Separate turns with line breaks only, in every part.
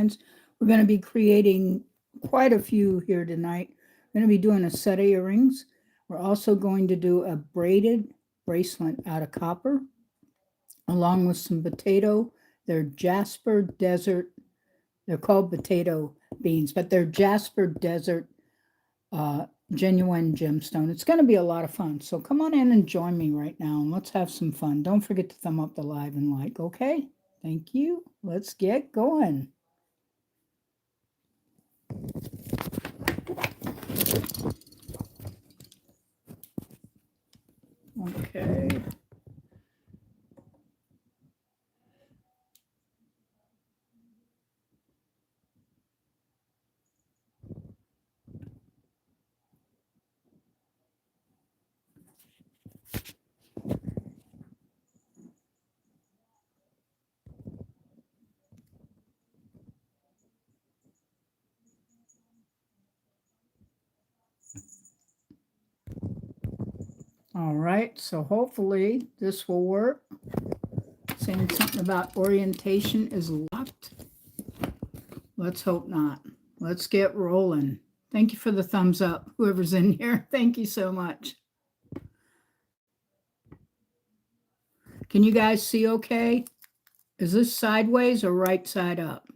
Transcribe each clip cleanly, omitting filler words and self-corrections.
designs. We're going to be creating quite a few here tonight. We're going to be doing a set of earrings. We're also going to do a braided bracelet out of copper, along with some potato. They're Jasper Desert. They're called potato beans, but they're Jasper Desert genuine gemstone. It's going to be a lot of fun. So come on in and join me right now, and let's have some fun. Don't forget to thumb up the live and like, okay? Thank you. Let's get going. Okay. All right, so hopefully this will work. Saying something about orientation is locked. Let's hope not. Let's get rolling. Thank you for the thumbs up, whoever's in here. Thank you so much. Can you guys see okay? Is this sideways or right side up?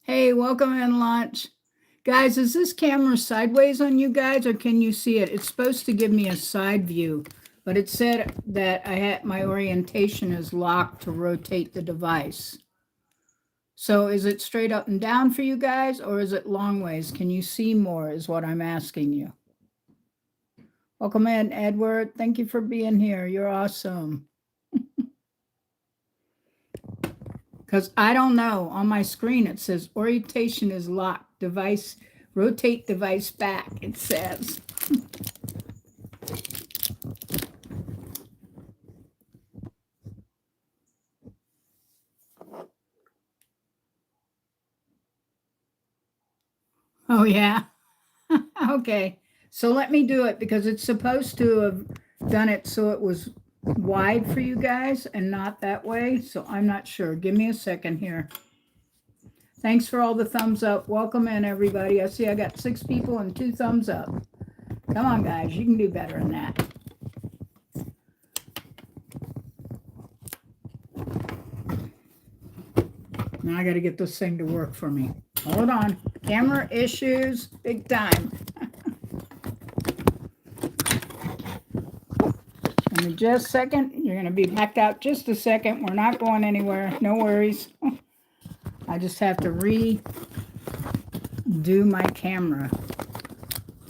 Hey, welcome in, Lunch. Guys, is this camera sideways on you guys, or can you see it? It's supposed to give me a side view, but it said that I had my orientation is locked to rotate the device. So is it straight up and down for you guys, or is it long ways? Can you see more is what I'm asking you. Welcome in, Edward. Thank you for being here. You're awesome. Because I don't know. On my screen, it says orientation is locked. Device, rotate device back, it says. Oh, yeah. Okay. So let me do it because it's supposed to have done it so it was wide for you guys and not that way. So I'm not sure. Give me a second here. Thanks for all the thumbs up. Welcome in, everybody. I see I got 6 people and 2 thumbs up. Come on, guys. You can do better than that. Now I got to get this thing to work for me. Hold on. Camera issues, big time. Give me just a second. You're going to be backed out just a second. We're not going anywhere. No worries. I just have to redo my camera.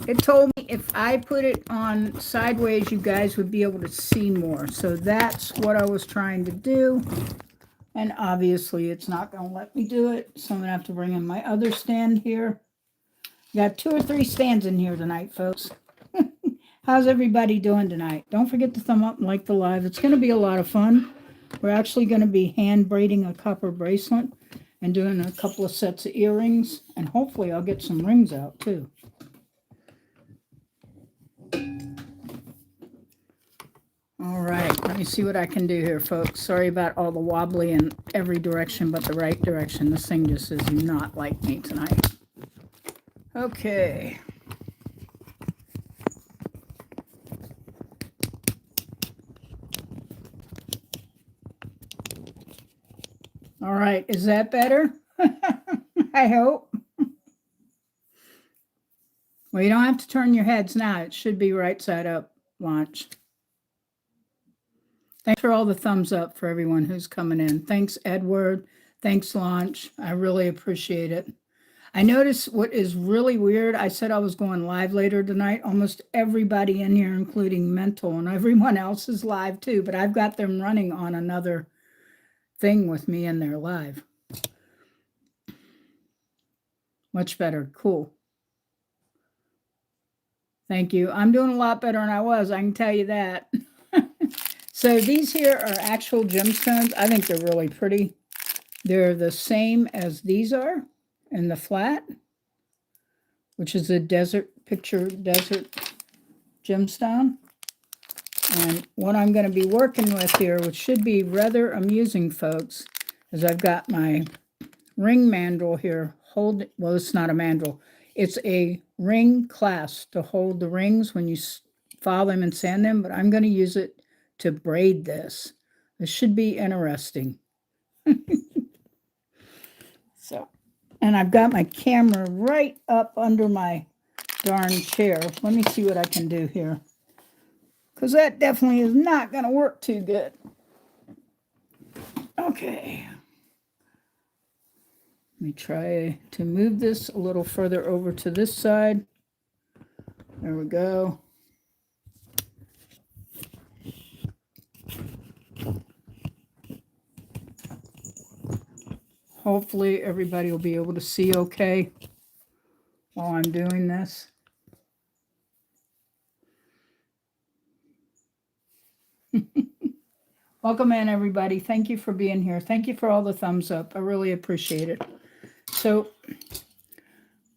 It told me if I put it on sideways, you guys would be able to see more. So that's what I was trying to do. And obviously it's not going to let me do it. So I'm going to have to bring in my other stand here. Got 2 or 3 stands in here tonight, folks. How's everybody doing tonight? Don't forget to thumb up and like the live. It's going to be a lot of fun. We're actually going to be hand braiding a copper bracelet and doing a couple of sets of earrings. And hopefully I'll get some rings out too. All right, let me see what I can do here, folks. Sorry about all the wobbly in every direction but the right direction. This thing just does not like me tonight. Okay. All right, is that better? I hope. Well, you don't have to turn your heads now. It should be right side up, Launch. Thanks for all the thumbs up for everyone who's coming in. Thanks, Edward. Thanks, Launch. I really appreciate it. I noticed what is really weird. I said I was going live later tonight. Almost everybody in here, including Mental, and everyone else is live too, but I've got them running on another thing with me in their live. Much better. Cool. Thank you. I'm doing a lot better than I was. I can tell you that. So these here are actual gemstones. I think they're really pretty. They're the same as these are in the flat, which is a desert picture desert gemstone. And what I'm going to be working with here, which should be rather amusing, folks, is I've got my ring mandrel here. Well, it's not a mandrel. It's a ring clasp to hold the rings when you file them and sand them, but I'm going to use it to braid this. This should be interesting. So, and I've got my camera right up under my darn chair. Let me see what I can do here, because that definitely is not going to work too good. Okay. Let me try to move this a little further over to this side. There we go. Hopefully everybody will be able to see okay while I'm doing this. Welcome in, everybody. Thank you for being here. Thank you for all the thumbs up. I really appreciate it. So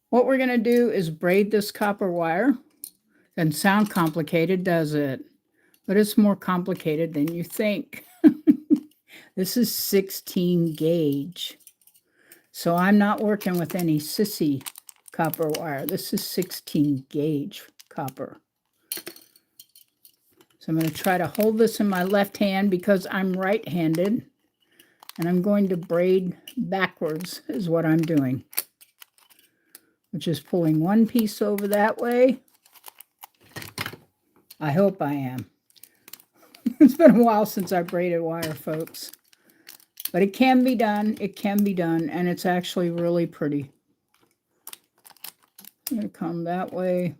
what we're going to do is braid this copper wire. Doesn't sound complicated, does it? But it's more complicated than you think. This is 16 gauge. So I'm not working with any sissy copper wire. This is 16 gauge copper. So I'm going to try to hold this in my left hand because I'm right-handed. And I'm going to braid backwards is what I'm doing. Which is pulling one piece over that way. I hope I am. It's been a while since I braided wire, folks. But it can be done. It can be done. And it's actually really pretty. I'm going to come that way.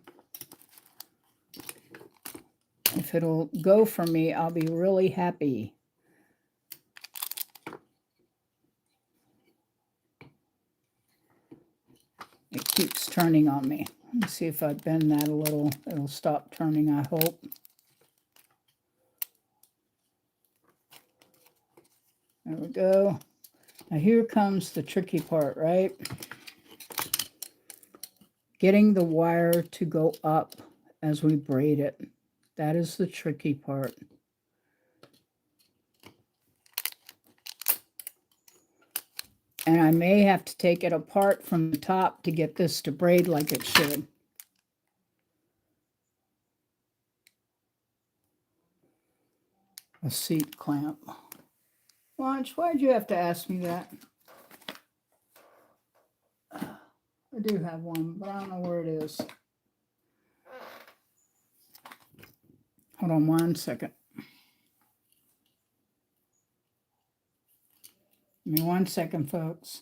If it'll go for me, I'll be really happy. It keeps turning on me. Let's see if I bend that a little. It'll stop turning, I hope. There we go. Now here comes the tricky part, right? Getting the wire to go up as we braid it. That is the tricky part. And I may have to take it apart from the top to get this to braid like it should. A seat clamp. Launch, why'd you have to ask me that? I do have one, but I don't know where it is. Hold on one second. Give me 1 second, folks.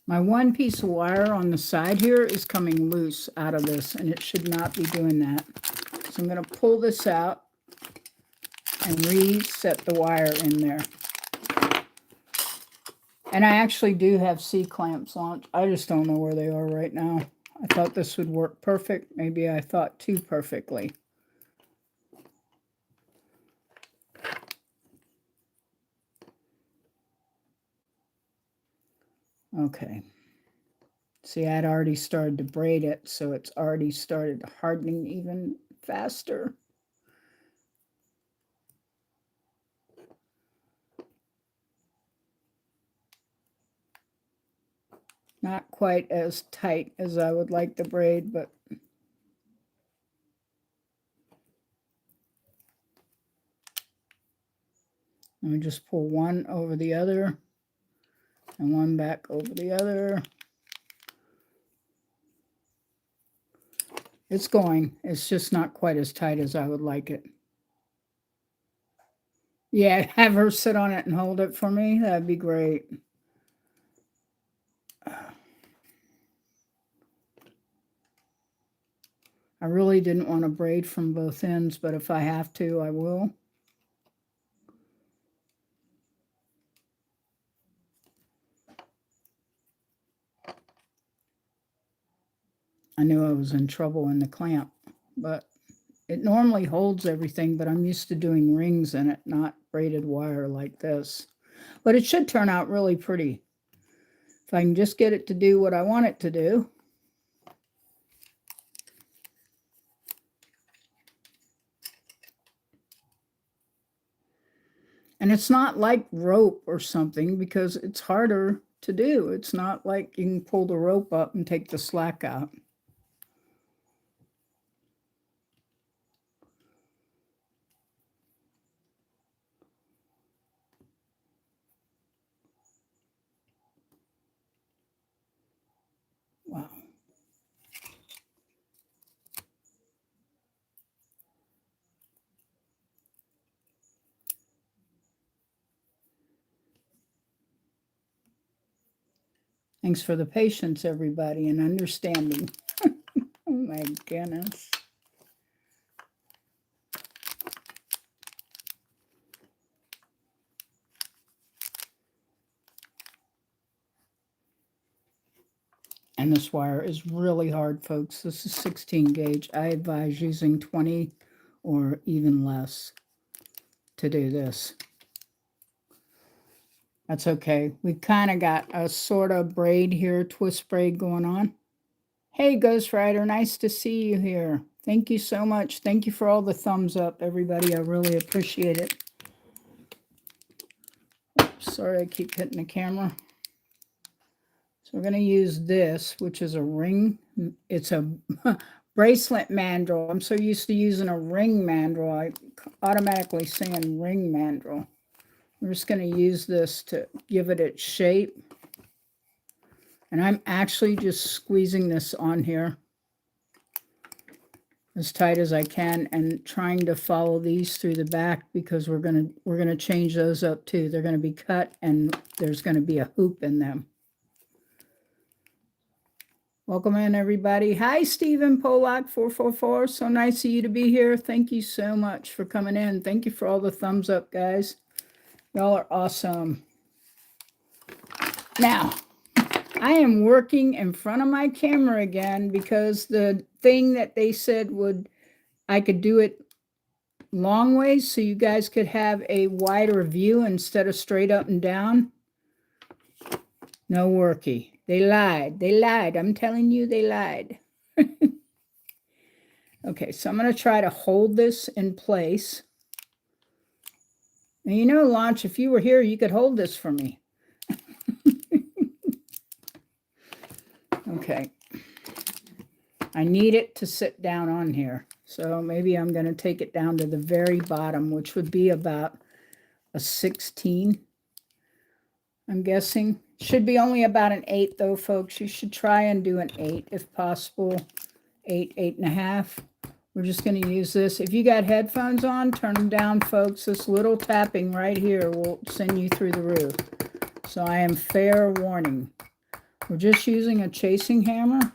My one piece of wire on the side here is coming loose out of this, and it should not be doing that. So I'm going to pull this out and reset the wire in there. And I actually do have C-clamps on. I just don't know where they are right now. I thought this would work perfect. Maybe I thought too perfectly. Okay. See, I'd already started to braid it, so it's already started hardening even faster. Not quite as tight as I would like the braid, but let me just pull one over the other and one back over the other. It's going. It's just not quite as tight as I would like it. Yeah, have her sit on it and hold it for me. That'd be great. I really didn't want to braid from both ends, but if I have to, I will. I knew I was in trouble in the clamp, but it normally holds everything, but I'm used to doing rings in it, not braided wire like this. But it should turn out really pretty. If I can just get it to do what I want it to do. And it's not like rope or something because it's harder to do. It's not like you can pull the rope up and take the slack out. Wow. Thanks for the patience, everybody, and understanding. Oh my goodness. And this wire is really hard, folks. This is 16 gauge. I advise using 20 or even less to do this. That's okay. We kind of got a sort of braid here, twist braid going on. Hey, Ghost Rider, nice to see you here. Thank you so much. Thank you for all the thumbs up, everybody. I really appreciate it. Oops, sorry, I keep hitting the camera. So we're going to use this, which is a ring. It's a bracelet mandrel. I'm so used to using a ring mandrel. I automatically saying ring mandrel. We're just going to use this to give it its shape. And I'm actually just squeezing this on here as tight as I can and trying to follow these through the back because we're gonna change those up too. They're gonna be cut and there's gonna be a hoop in them. Welcome in, everybody. Hi, Stephen Polak 444. So nice of you to be here. Thank you so much for coming in. Thank you for all the thumbs up, guys. Y'all are awesome. Now, I am working in front of my camera again because the thing that they said I could do it long ways so you guys could have a wider view instead of straight up and down. No worky. They lied. They lied. I'm telling you, they lied. Okay, so I'm going to try to hold this in place. And you know, Launch, if you were here, you could hold this for me. Okay. I need it to sit down on here. So maybe I'm going to take it down to the very bottom, which would be about a 16. I'm guessing. Should be only about an 8 though, folks. You should try and do an 8 if possible. 8, 8.5. We're just going to use this. If you got headphones on, turn them down, folks. This little tapping right here will send you through the roof. So I am fair warning. We're just using a chasing hammer.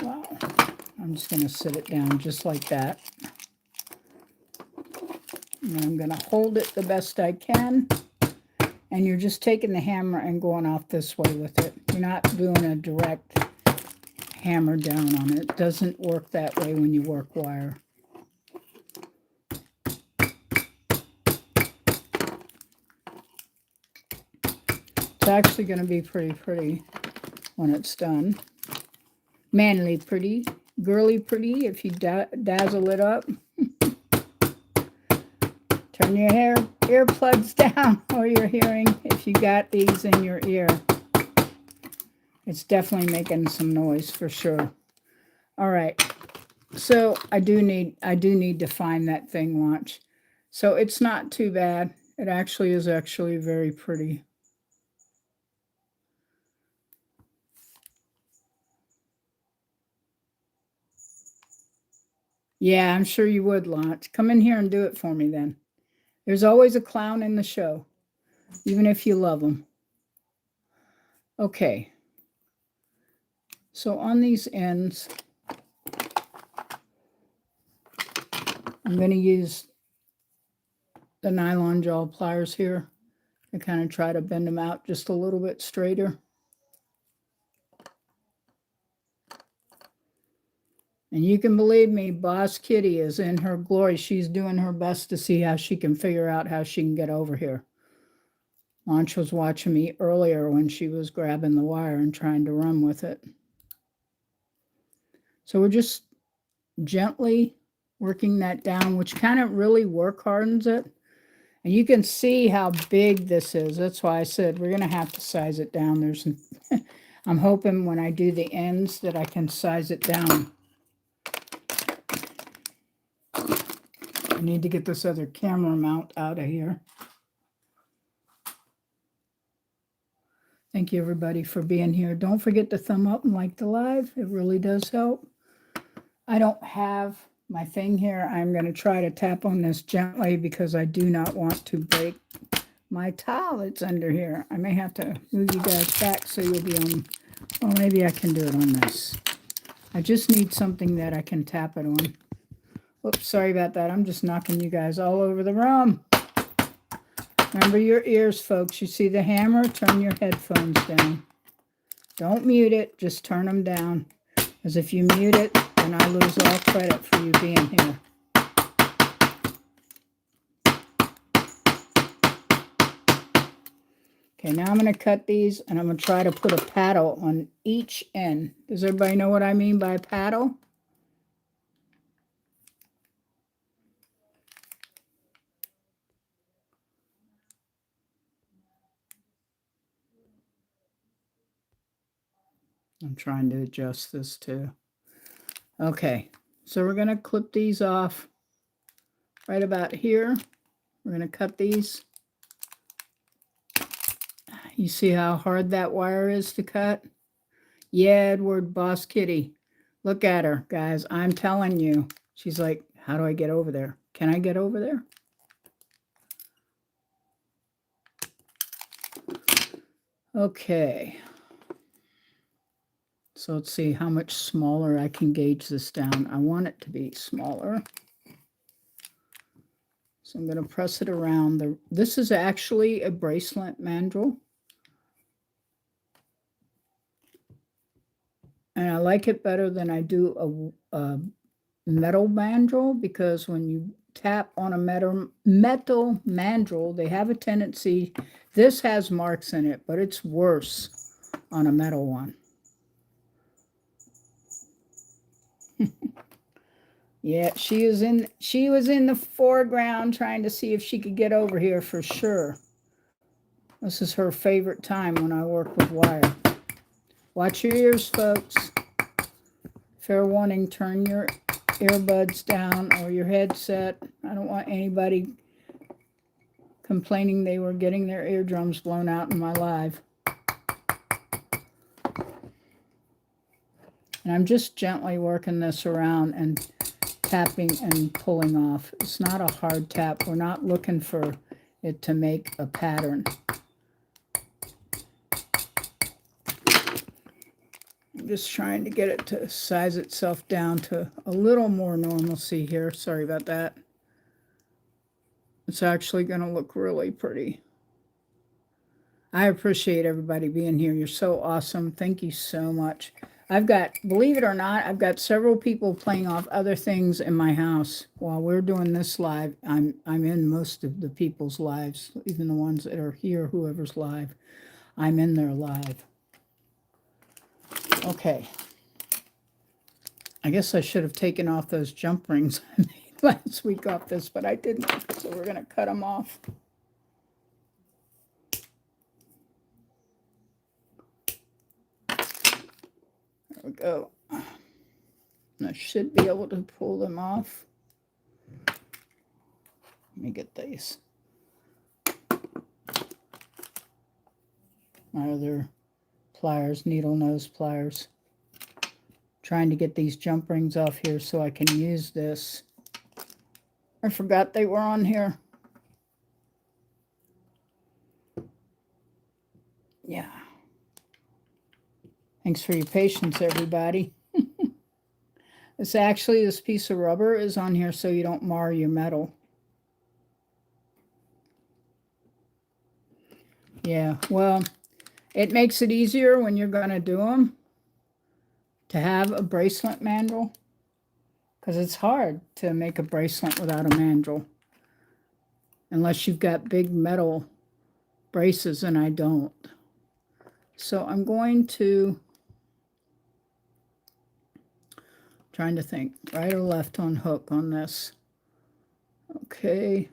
Wow. I'm just going to sit it down just like that. And I'm going to hold it the best I can. And you're just taking the hammer and going off this way with it. You're not doing a direct hammer down on it. It doesn't work that way when you work wire. It's actually going to be pretty when it's done. Manly pretty, girly pretty if you dazzle it up. Turn your earplugs down or your hearing if you got these in your ear. It's definitely making some noise for sure. All right. So I do need to find that thing, Launch. So it's not too bad. It actually is very pretty. Yeah, I'm sure you would, Launch. Come in here and do it for me then. There's always a clown in the show, even if you love them. Okay. So on these ends, I'm going to use the nylon jaw pliers here I kind of try to bend them out just a little bit straighter. And you can believe me, Boss Kitty is in her glory. She's doing her best to see how she can figure out how she can get over here. Launch was watching me earlier when she was grabbing the wire and trying to run with it. So we're just gently working that down, which kind of really work hardens it. And you can see how big this is. That's why I said we're going to have to size it down. There's I'm hoping when I do the ends that I can size it down. I need to get this other camera mount out of here. Thank you, everybody, for being here. Don't forget to thumb up and like the live. It really does help. I don't have my thing here. I'm going to try to tap on this gently because I do not want to break my towel that's under here. I may have to move you guys back so you'll be on. Well, maybe I can do it on this. I just need something that I can tap it on. Oops, sorry about that. I'm just knocking you guys all over the room. Remember your ears, folks. You see the hammer? Turn your headphones down. Don't mute it. Just turn them down. Because if you mute it, then I lose all credit for you being here. Okay, now I'm going to cut these, and I'm going to try to put a paddle on each end. Does everybody know what I mean by paddle? I'm trying to adjust this too. Okay, so we're going to clip these off right about here. We're going to cut these. You see how hard that wire is to cut? Yeah, Edward, Boss Kitty. Look at her, guys. I'm telling you. She's like, how do I get over there? Can I get over there? Okay. So let's see how much smaller I can gauge this down. I want it to be smaller. So I'm going to press it around. This is actually a bracelet mandrel. And I like it better than I do a metal mandrel, because when you tap on a metal mandrel, they have a tendency, this has marks in it, but it's worse on a metal one. Yeah, she was in the foreground trying to see if she could get over here for sure. This is her favorite time when I work with wire. Watch your ears, folks. Fair warning, turn your earbuds down or your headset. I don't want anybody complaining they were getting their eardrums blown out in my live. And I'm just gently working this around and tapping and pulling off. It's not a hard tap. We're not looking for it to make a pattern. I'm just trying to get it to size itself down to a little more normalcy here. Sorry about that. It's actually going to look really pretty. I appreciate everybody being here. You're so awesome. Thank you so much. I've got, believe it or not, I've got several people playing off other things in my house while we're doing this live. I'm in most of the people's lives, even the ones that are here, whoever's live. I'm in their live. Okay. I guess I should have taken off those jump rings I made last week off this, but I didn't. So we're going to cut them off. There we go. I should be able to pull them off. Let me get these. My other pliers, needle nose pliers. Trying to get these jump rings off here so I can use this. I forgot they were on here. Yeah. Thanks for your patience, everybody. This piece of rubber is on here so you don't mar your metal. Yeah, well, it makes it easier when you're going to do them to have a bracelet mandrel, because it's hard to make a bracelet without a mandrel, unless you've got big metal braces, and I don't. So I'm going to, trying to think, right or left on hook on this. Okay.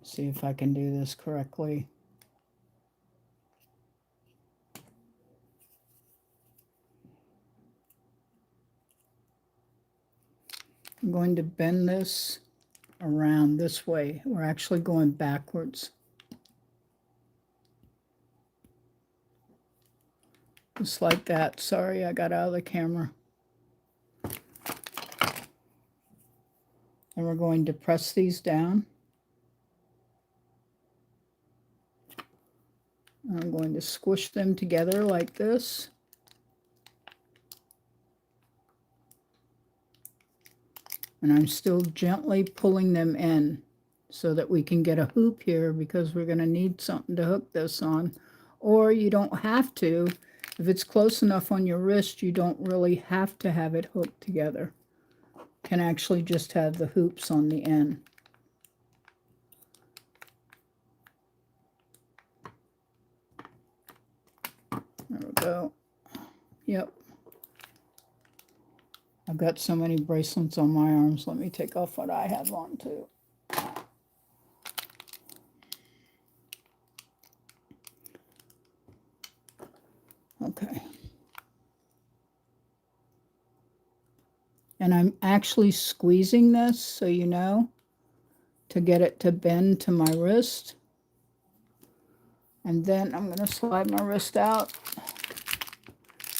See if I can do this correctly. I'm going to bend this around this way. We're actually going backwards. Just like that. Sorry, I got out of the camera. And we're going to press these down. I'm going to squish them together like this. And I'm still gently pulling them in so that we can get a hoop here, because we're going to need something to hook this on. Or you don't have to. If it's close enough on your wrist, you don't really have to have it hooked together. Can actually just have the hoops on the end. There we go. Yep. I've got so many bracelets on my arms. Let me take off what I have on too. Okay. And I'm actually squeezing this, so you know, to get it to bend to my wrist. And then I'm going to slide my wrist out.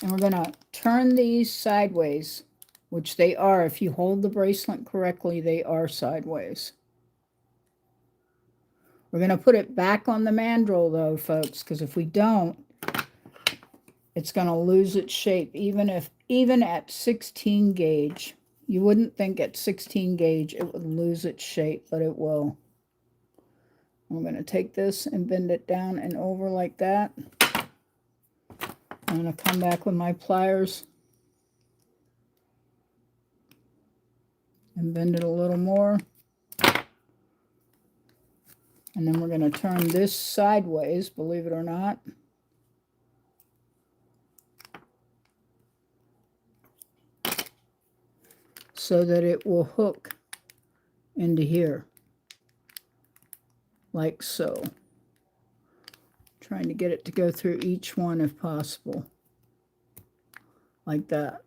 And we're going to turn these sideways, which they are. If you hold the bracelet correctly, they are sideways. We're going to put it back on the mandrel, though, folks, because if we don't, it's going to lose its shape, even at 16 gauge. You wouldn't think at 16 gauge it would lose its shape, but it will. I'm going to take this and bend it down and over like that. I'm going to come back with my pliers and bend it a little more. And then we're going to turn this sideways, believe it or not. So that it will hook into here, like so. Trying to get it to go through each one if possible, like that.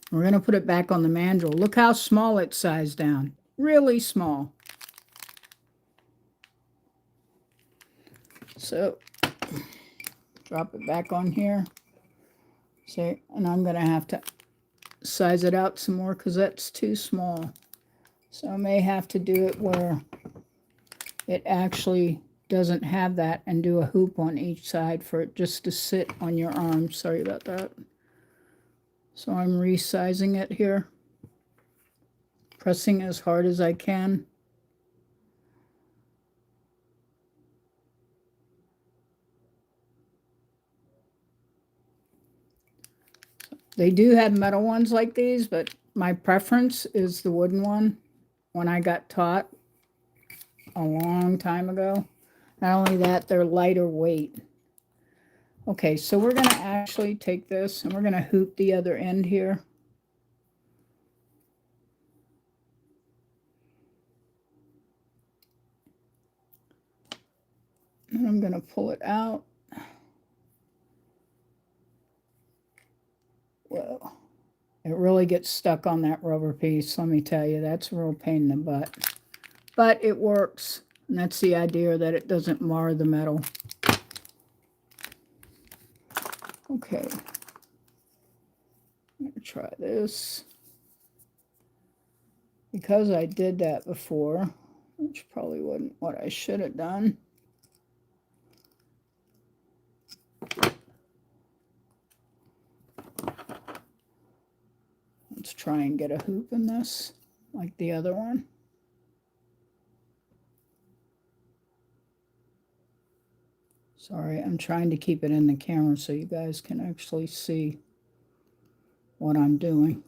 We're going to put it back on the mandrel. Look how small it's sized down, really small. So, drop it back on here. See, and I'm going to have to size it out some more because that's too small. So I may have to do it where it actually doesn't have that and do a hoop on each side for it just to sit on your arm. Sorry about that. So I'm resizing it here, pressing as hard as I can. They do have metal ones like these, but my preference is the wooden one when I got taught a long time ago. Not only that, they're lighter weight. Okay, so we're going to actually take this and we're going to hoop the other end here. And I'm going to pull it out. Whoa. It really gets stuck on that rubber piece, let me tell you. That's a real pain in the butt. But it works. And that's the idea, that it doesn't mar the metal. Okay. I'm going to try this. Because I did that before, which probably wasn't what I should have done. Let's try and get a hoop in this, like the other one. Sorry, I'm trying to keep it in the camera so you guys can actually see what I'm doing.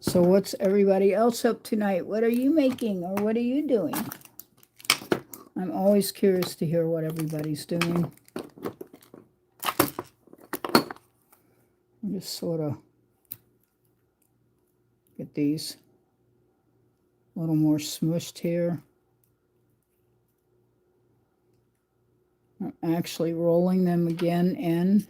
So what's everybody else up tonight? What are you making or what are you doing? I'm always curious to hear what everybody's doing. Just sort of get these a little more smushed here. I'm actually rolling them again in.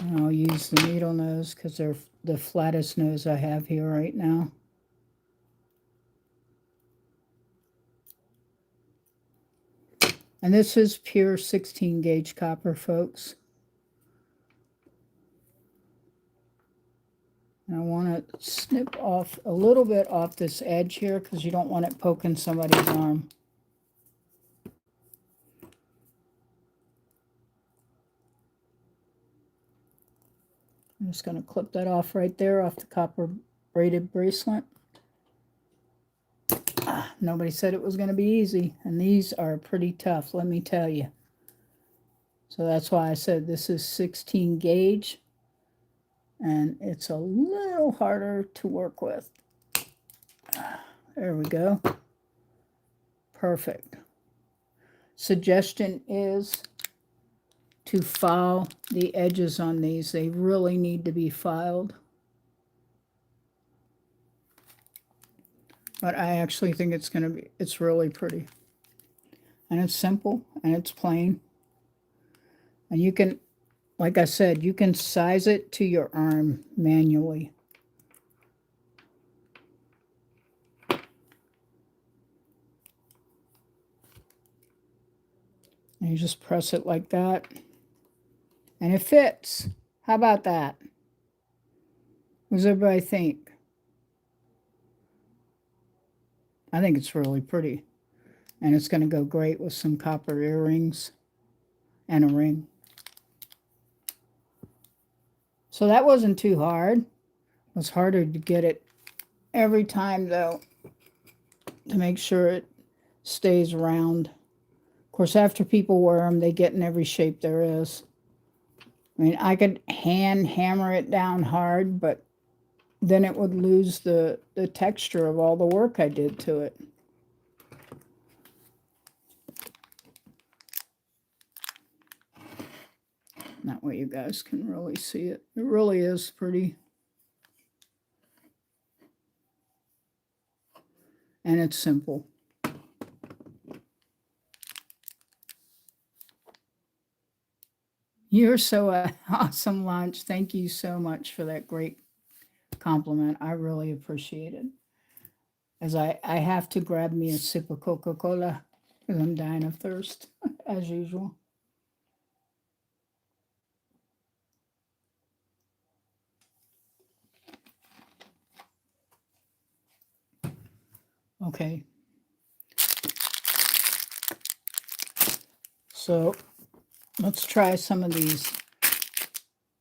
And I'll use the needle nose because they're the flattest nose I have here right now. And this is pure 16 gauge copper, folks. And I want to snip off a little bit off this edge here because you don't want it poking somebody's arm. I'm just going to clip that off right there off the copper braided bracelet. Nobody said it was going to be easy, and these are pretty tough, let me tell you. So that's why I said this is 16 gauge, and it's a little harder to work with. There we go. Perfect. Suggestion is to file the edges on these. They really need to be filed. But I actually think it's really pretty. And it's simple and it's plain. And you can, like I said, you can size it to your arm manually. And you just press it like that. And it fits. How about that? What does everybody think? I think it's really pretty. And it's going to go great with some copper earrings and a ring. So that wasn't too hard. It was harder to get it every time, though, to make sure it stays round. Of course, after people wear them, they get in every shape there is. I mean, I could hand hammer it down hard, but then it would lose the texture of all the work I did to it. That way you guys can really see it. It really is pretty. And it's simple. You're so awesome, Lunch. Thank you so much for that great compliment. I really appreciate it. As I have to grab me a sip of Coca-Cola because I'm dying of thirst, as usual. Okay. So let's try some of these.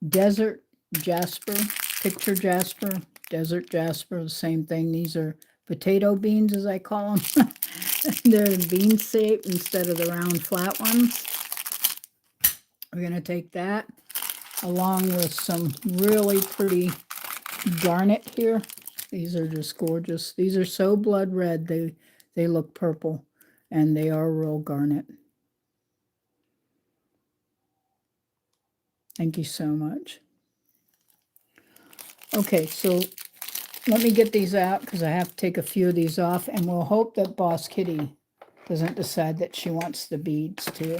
Desert Jasper, picture Jasper, desert Jasper, the same thing. These are potato beans, as I call them. They're bean shaped instead of the round flat ones. We're going to take that along with some really pretty garnet here. These are just gorgeous. These are so blood red, they look purple, and they are real garnet. Thank you so much. Okay, so let me get these out because I have to take a few of these off, and we'll hope that Boss Kitty doesn't decide that she wants the beads too.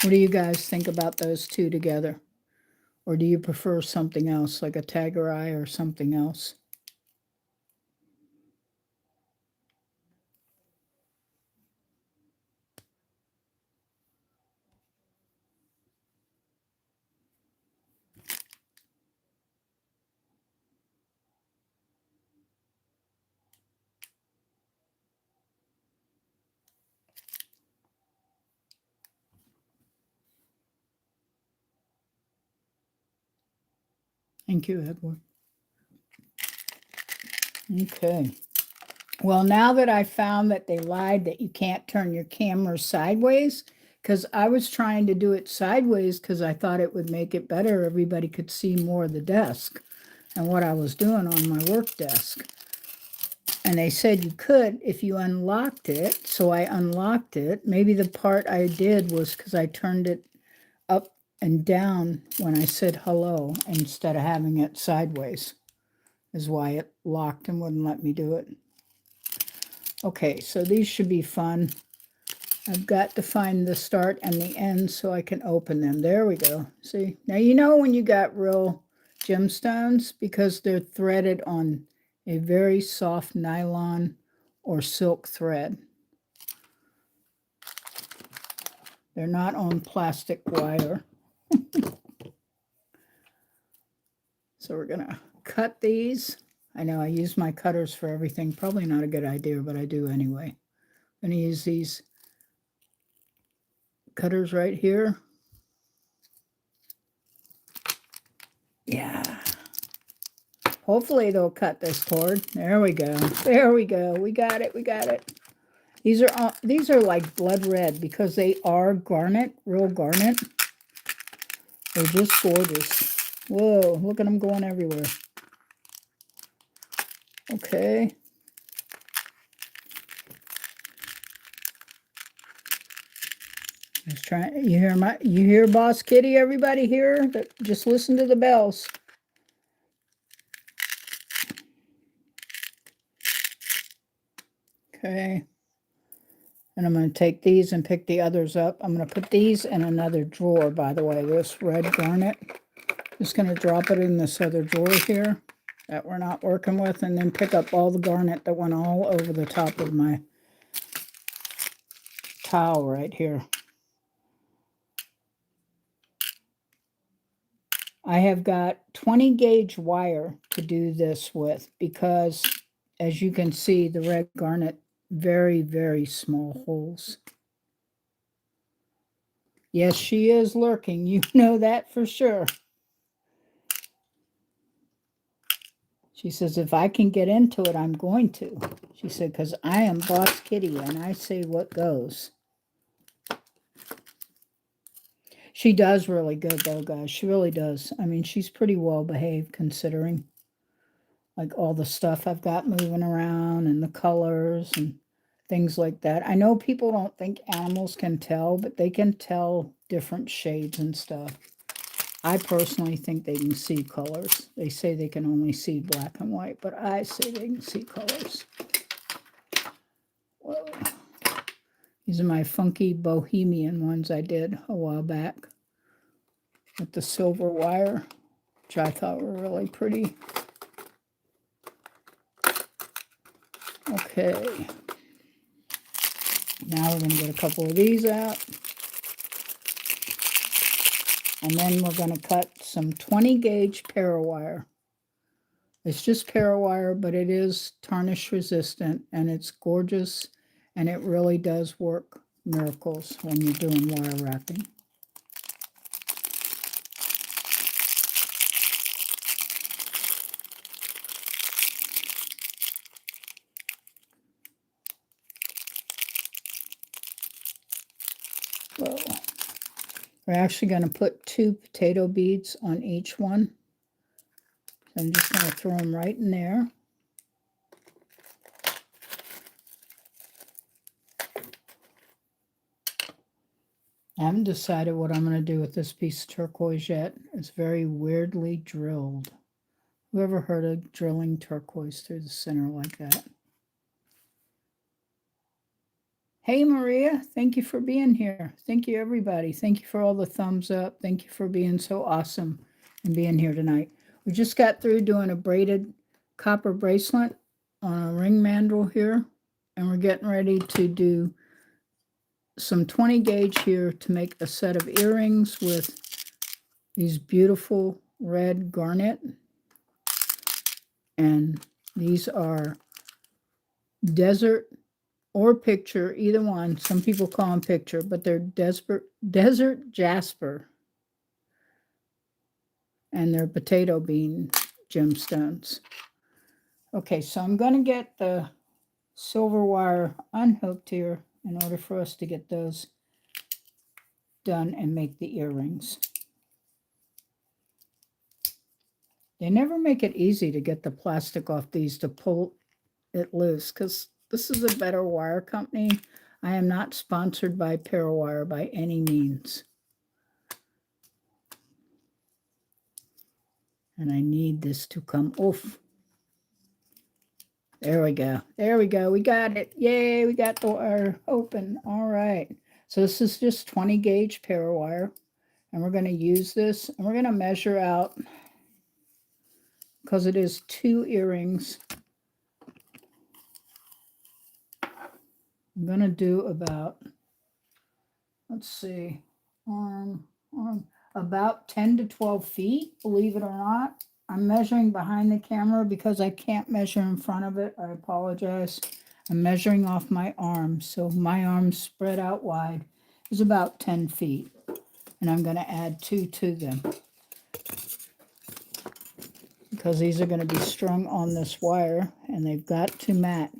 What do you guys think about those two together? Or do you prefer something else, like a tiger eye or something else? Thank you, Edward. Okay. Well, now that I found that they lied that you can't turn your camera sideways, because I was trying to do it sideways because I thought it would make it better. Everybody could see more of the desk and what I was doing on my work desk. And they said you could if you unlocked it. So I unlocked it. Maybe the part I did was because I turned it up and down when I said hello instead of having it sideways, is why it locked and wouldn't let me do it. Okay, so these should be fun. I've got to find the start and the end so I can open them. There we go. See, now you know when you got real gemstones because they're threaded on a very soft nylon or silk thread. They're not on plastic wire. So we're going to cut these. I know I use my cutters for everything. Probably not a good idea, but I do anyway. I'm going to use these cutters right here. Yeah. Hopefully they'll cut this cord. There we go. There we go. We got it. We got it. These are like blood red because they are garnet, real garnet. They're just gorgeous. Whoa, look at them going everywhere. Okay. Just trying. You hear Boss Kitty, everybody here? Just listen to the bells. Okay. And I'm going to take these and pick the others up. I'm going to put these in another drawer, by the way, this red garnet. Just going to drop it in this other drawer here that we're not working with, and then pick up all the garnet that went all over the top of my towel right here. I have got 20 gauge wire to do this with because, as you can see, the red garnet, very, very small holes. Yes, she is lurking. You know that for sure. She says, if I can get into it, I'm going to. She said, because I am Boss Kitty and I say what goes. She does really good, though, guys. She really does. I mean, she's pretty well behaved considering, like, all the stuff I've got moving around and the colors and things like that. I know people don't think animals can tell, but they can tell different shades and stuff. I personally think they can see colors. They say they can only see black and white, but I say they can see colors. Whoa. These are my funky bohemian ones I did a while back with the silver wire, which I thought were really pretty. Okay. Now we're going to get a couple of these out. And then we're going to cut some 20 gauge parawire. It's just parawire, but it is tarnish resistant and it's gorgeous. And it really does work miracles when you're doing wire wrapping. Whoa. We're actually going to put 2 potato beads on each one. So I'm just going to throw them right in there. I haven't decided what I'm going to do with this piece of turquoise yet. It's very weirdly drilled. Whoever heard of drilling turquoise through the center like that? Hey, Maria, thank you for being here. Thank you, everybody. Thank you for all the thumbs up. Thank you for being so awesome and being here tonight. We just got through doing a braided copper bracelet on a ring mandrel here, and we're getting ready to do some 20 gauge here to make a set of earrings with these beautiful red garnet. And these are desert or picture, either one. Some people call them picture, but they're desert Jasper. and they're potato bean gemstones. Okay, so I'm going to get the silver wire unhooked here in order for us to get those done and make the earrings. They never make it easy to get the plastic off these to pull it loose, because this is a better wire company. I am not sponsored by Parawire by any means. And I need this to come off. There we go. There we go. We got it. Yay, we got the wire open. All right. So this is just 20 gauge Parawire. And we're going to use this. And we're going to measure out, because it is 2 earrings. I'm going to do about, let's see, about 10 to 12 feet, believe it or not. I'm measuring behind the camera because I can't measure in front of it. I apologize. I'm measuring off my arm. So my arms spread out wide is about 10 feet. And I'm going to add 2 to them, because these are going to be strung on this wire and they've got to match.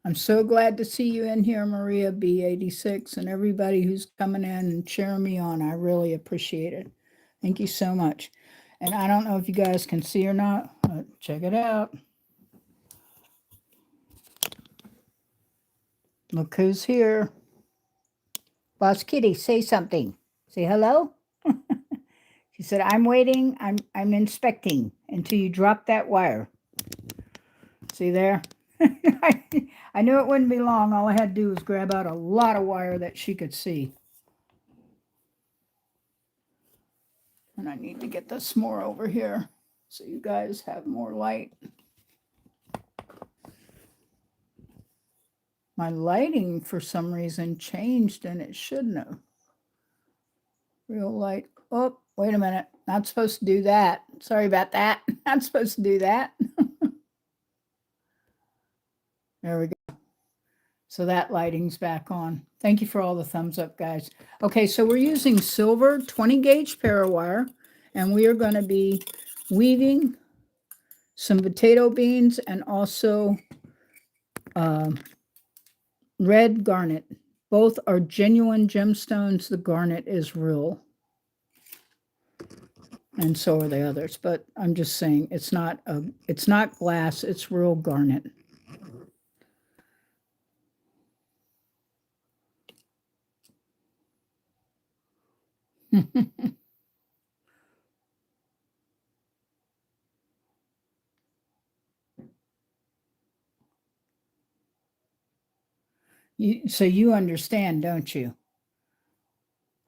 I'm so glad to see you in here, Maria B86, and everybody who's coming in and cheering me on. I really appreciate it. Thank you so much. And I don't know if you guys can see or not, but check it out. Look who's here. Boss Kitty, say something. Say hello. She said, I'm waiting. I'm inspecting until you drop that wire. See there? I knew it wouldn't be long. All I had to do was grab out a lot of wire that she could see. And I need to get this more over here so you guys have more light. My lighting, for some reason, changed, and it shouldn't have. Real light. Oh, wait a minute. Not supposed to do that. Sorry about that. Not supposed to do that. There we go. So that lighting's back on. Thank you for all the thumbs up, guys. Okay, so we're using silver 20 gauge Parawire, and we are going to be weaving some potato beans and also red garnet. Both are genuine gemstones. The garnet is real, and so are the others. But I'm just saying it's not glass. It's real garnet. So you understand, don't you?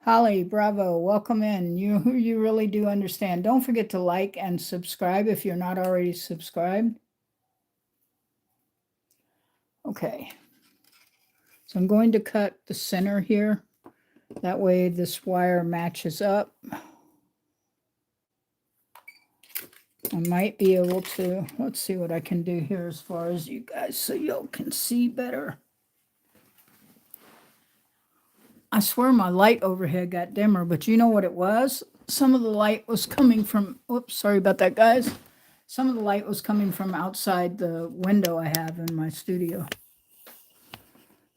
Holly, bravo, welcome in. You really do understand. Don't forget to like and subscribe if you're not already subscribed. Okay. So I'm going to cut the center here. That way this wire matches up. I might be able to, let's see what I can do here as far as you guys, so y'all can see better. I swear my light overhead got dimmer, but you know what it was? Some of the light was coming from, oops, sorry about that, guys. Some of the light was coming from outside the window I have in my studio.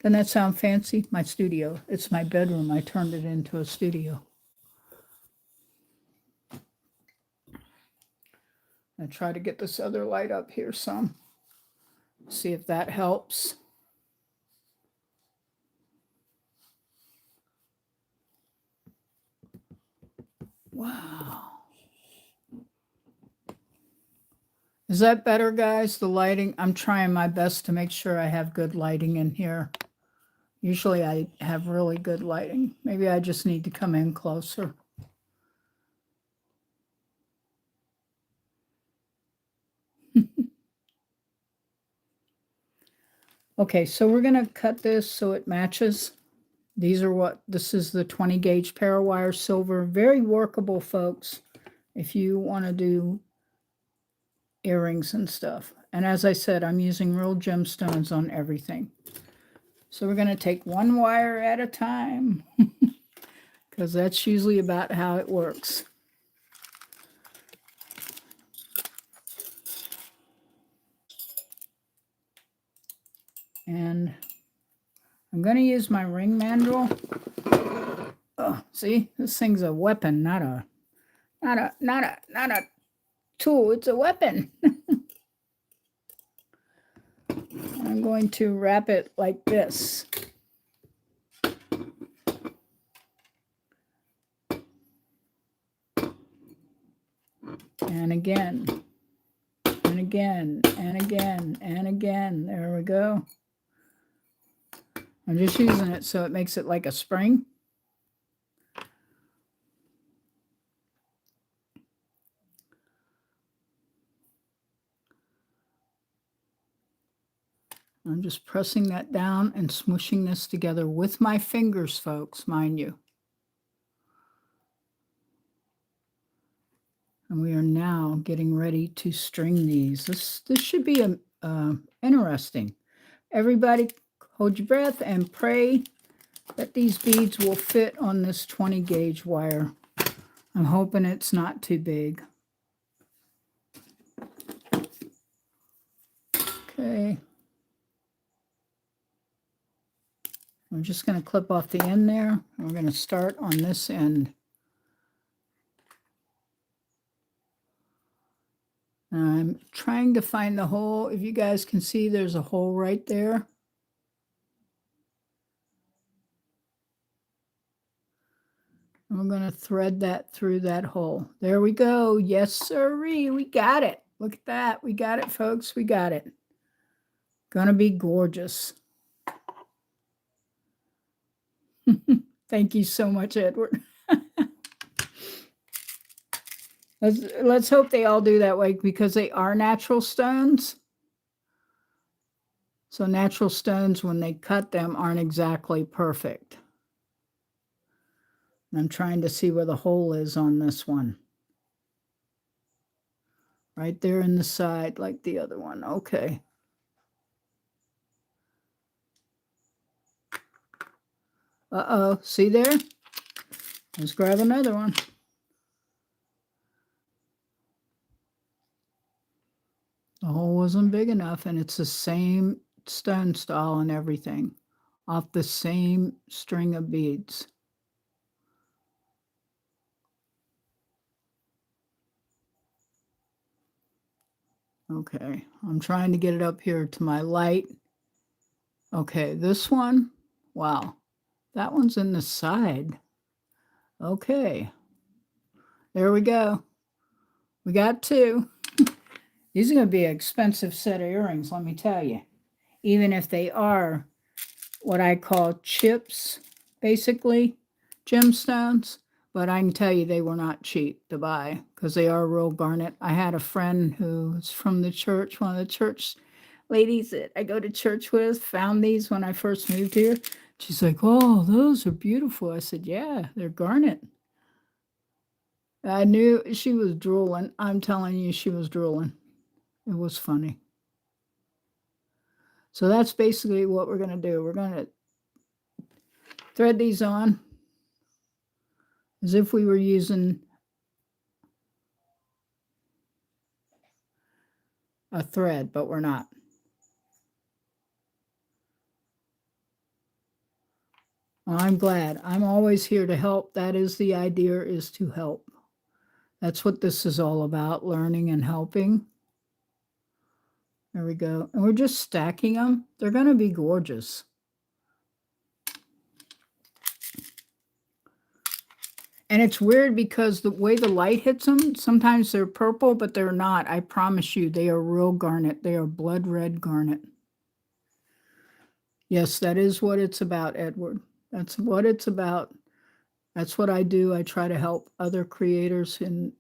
Doesn't that sound fancy? My studio. It's my bedroom. I turned it into a studio. I try to get this other light up here some. See if that helps. Wow. Is that better, guys? The lighting? I'm trying my best to make sure I have good lighting in here. Usually I have really good lighting. Maybe I just need to come in closer. Okay, so we're going to cut this so it matches. This is the 20 gauge Parawire silver. Very workable, folks, if you want to do earrings and stuff. And as I said, I'm using real gemstones on everything. So we're going to take one wire at a time. because that's usually about how it works. And I'm going to use my ring mandrel. Oh, see, this thing's a weapon, not a tool. It's a weapon. I'm going to wrap it like this. And again, and again, and again, and again. There we go. I'm just using it so it makes it like a spring. I'm just pressing that down and smooshing this together with my fingers, folks, mind you. And we are now getting ready to string these. This should be interesting. Everybody hold your breath and pray that these beads will fit on this 20 gauge wire. I'm hoping it's not too big. Okay. I'm just going to clip off the end there. We're going to start on this end. I'm trying to find the hole. If you guys can see, there's a hole right there. I'm going to thread that through that hole. There we go. Yes, sirree. We got it. Look at that. We got it, folks. We got it. Gonna be gorgeous. Thank you so much, Edward. Let's hope they all do that way because they are natural stones. So natural stones, when they cut them, aren't exactly perfect. I'm trying to see where the hole is on this one. Right there in the side, like the other one. Okay. Uh-oh. See there? Let's grab another one. The hole wasn't big enough, and it's the same stone style and everything, off the same string of beads. Okay, I'm trying to get it up here to my light. Okay, this one, wow, that one's in the side. Okay, there we go. We got two. These are going to be an expensive set of earrings, let me tell you. Even if they are what I call chips, basically, gemstones. But I can tell you they were not cheap to buy because they are real garnet. I had a friend who's from the church, one of the church ladies that I go to church with, found these when I first moved here. She's like, oh, those are beautiful. I said, yeah, they're garnet. I knew she was drooling. I'm telling you, she was drooling. It was funny. So that's basically what we're going to do. We're going to thread these on as if we were using a thread, but we're not. Well, I'm glad. I'm always here to help. That is the idea, is to help. That's what this is all about, learning and helping. There we go. And we're just stacking them. They're going to be gorgeous. And it's weird because the way the light hits them, sometimes they're purple, but they're not. I promise you, they are real garnet. They are blood red garnet. Yes, that is what it's about, Edward. That's what it's about. That's what I do. I try to help other creators and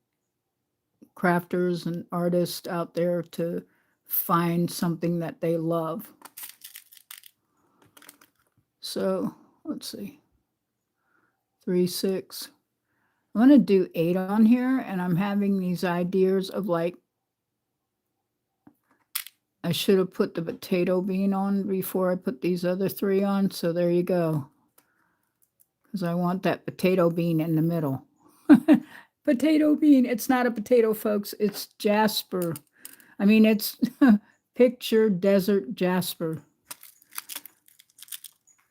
crafters and artists out there to find something that they love. So let's see. 3, 6. I'm going to do 8 on here, and I'm having these ideas of like, I should have put the potato bean on before I put these other 3 on. So there you go. because I want that potato bean in the middle. Potato bean. It's not a potato, folks. It's Jasper. I mean, it's picture desert Jasper.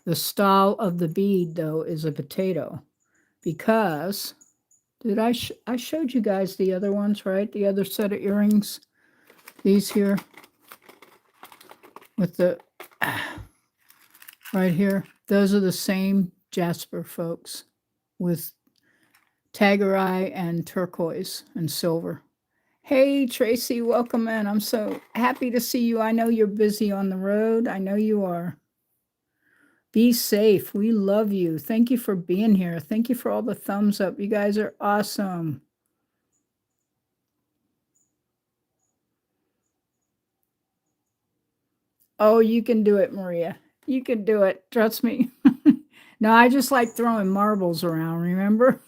The style of the bead, though, is a potato because did I showed you guys the other ones, right? The other set of earrings, these here with the right here. Those are the same Jasper, folks, with tiger eye and turquoise and silver. Hey, Tracy, welcome in. I'm so happy to see you. I know you're busy on the road. I know you are. Be safe. We love you. Thank you for being here. Thank you for all the thumbs up. You guys are awesome. Oh, you can do it, Maria. You can do it. Trust me. No, I just like throwing marbles around, remember?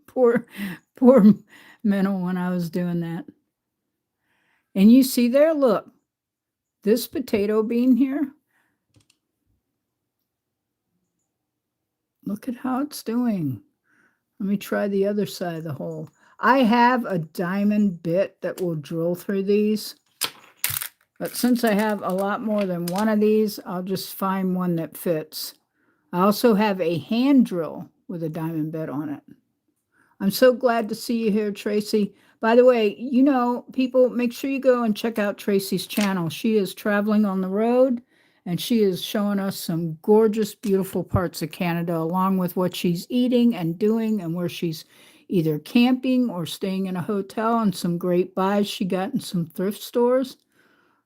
poor mental when I was doing that. And you see there, look, this potato bean here. Look at how it's doing. Let me try the other side of the hole. I have a diamond bit that will drill through these. But since I have a lot more than one of these, I'll just find one that fits. I also have a hand drill with a diamond bit on it. I'm so glad to see you here, Tracy. By the way, you know, people, make sure you go and check out Tracy's channel. She is traveling on the road, and she is showing us some gorgeous, beautiful parts of Canada, along with what she's eating and doing and where she's either camping or staying in a hotel, and some great buys she got in some thrift stores.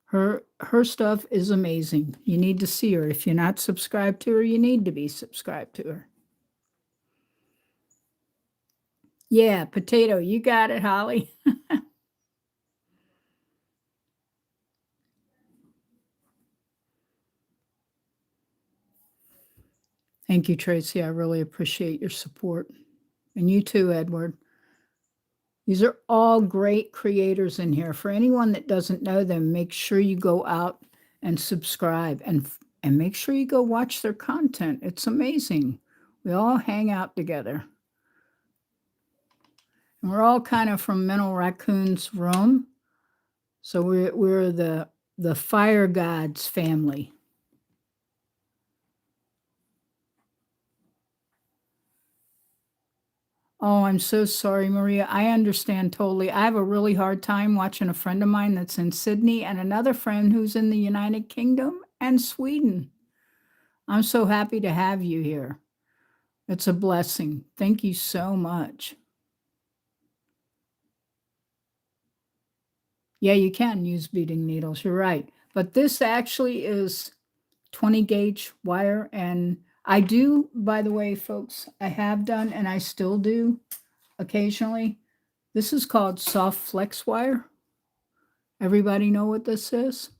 Her stuff is amazing. You need to see her. If you're not subscribed to her, you need to be subscribed to her. Yeah, potato. You got it, Holly. Thank you, Tracy. I really appreciate your support. And you too, Edward. These are all great creators in here. For anyone that doesn't know them, make sure you go out and subscribe and make sure you go watch their content. It's amazing. We all hang out together. And we're all kind of from Mental Raccoon's room. So we're the fire gods family. Oh, I'm so sorry, Maria. I understand totally. I have a really hard time watching a friend of mine that's in Sydney and another friend who's in the United Kingdom and Sweden. I'm so happy to have you here. It's a blessing. Thank you so much. Yeah, you can use beading needles. You're right. But this actually is 20 gauge wire. And I do, by the way, folks, I have done and I still do occasionally. This is called soft flex wire. Everybody know what this is?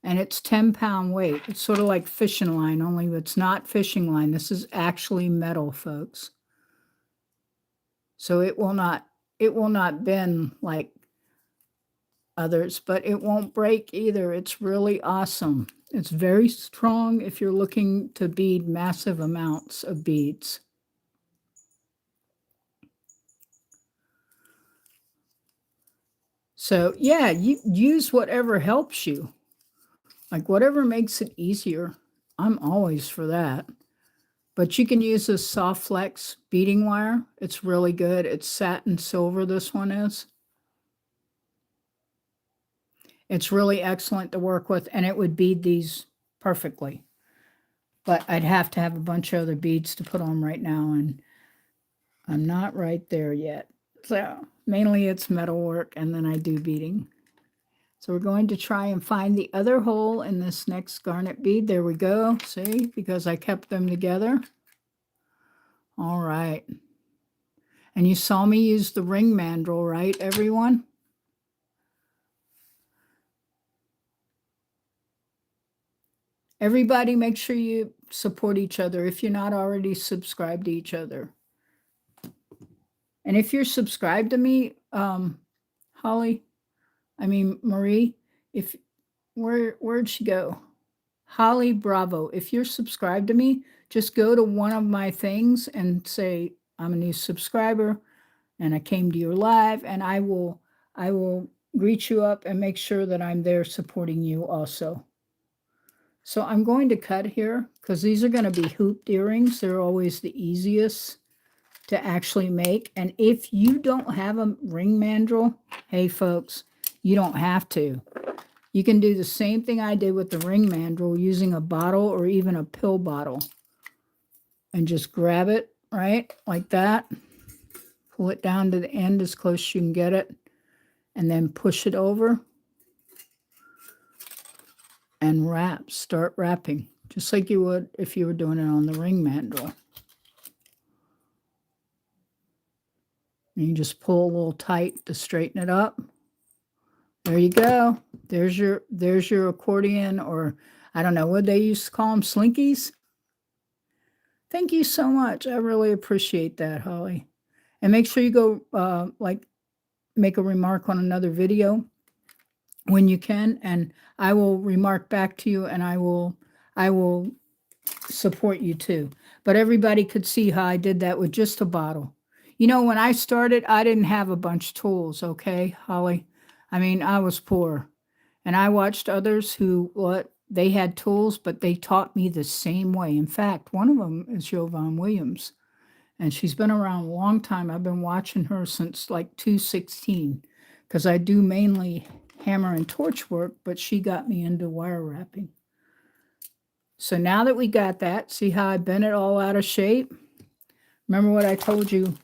And it's 10-pound weight. It's sort of like fishing line, only it's not fishing line. This is actually metal, folks. So it will not bend like others, but it won't break either. It's really awesome. It's very strong if you're looking to bead massive amounts of beads. So yeah, you use whatever helps you. Like whatever makes it easier. I'm always for that. But you can use this soft flex beading wire. It's really good. It's satin silver, this one is. It's really excellent to work with, and it would bead these perfectly. But I'd have to have a bunch of other beads to put on right now, and I'm not right there yet. So mainly it's metal work, and then I do beading. So we're going to try and find the other hole in this next garnet bead. There we go. See, because I kept them together. All right. And you saw me use the ring mandrel, right, everyone? Everybody, make sure you support each other if you're not already subscribed to each other. And if you're subscribed to me, Marie, where'd she go? Holly Bravo. If you're subscribed to me, just go to one of my things and say, I'm a new subscriber and I came to your live, and I will greet you up and make sure that I'm there supporting you also. So I'm going to cut here because these are going to be hooped earrings. They're always the easiest to actually make. And if you don't have a ring mandrel, hey folks, you don't have to. You can do the same thing I did with the ring mandrel using a bottle or even a pill bottle. And just grab it, right, like that. Pull it down to the end as close as you can get it. And then push it over. And wrap. Start wrapping. Just like you would if you were doing it on the ring mandrel. And you just pull a little tight to straighten it up. There you go. There's your accordion, or I don't know what they used to call them, slinkies. Thank you so much. I really appreciate that, Holly. And make sure you go make a remark on another video when you can, and I will remark back to you, and I will support you too. But everybody could see how I did that with just a bottle. You know, when I started, I didn't have a bunch of tools, okay, Holly? I mean, I was poor. And I watched others who, they had tools, but they taught me the same way. In fact, one of them is Jovan Williams. And she's been around a long time. I've been watching her since like 2016 because I do mainly hammer and torch work, but she got me into wire wrapping. So now that we got that, see how I bent it all out of shape? Remember what I told you?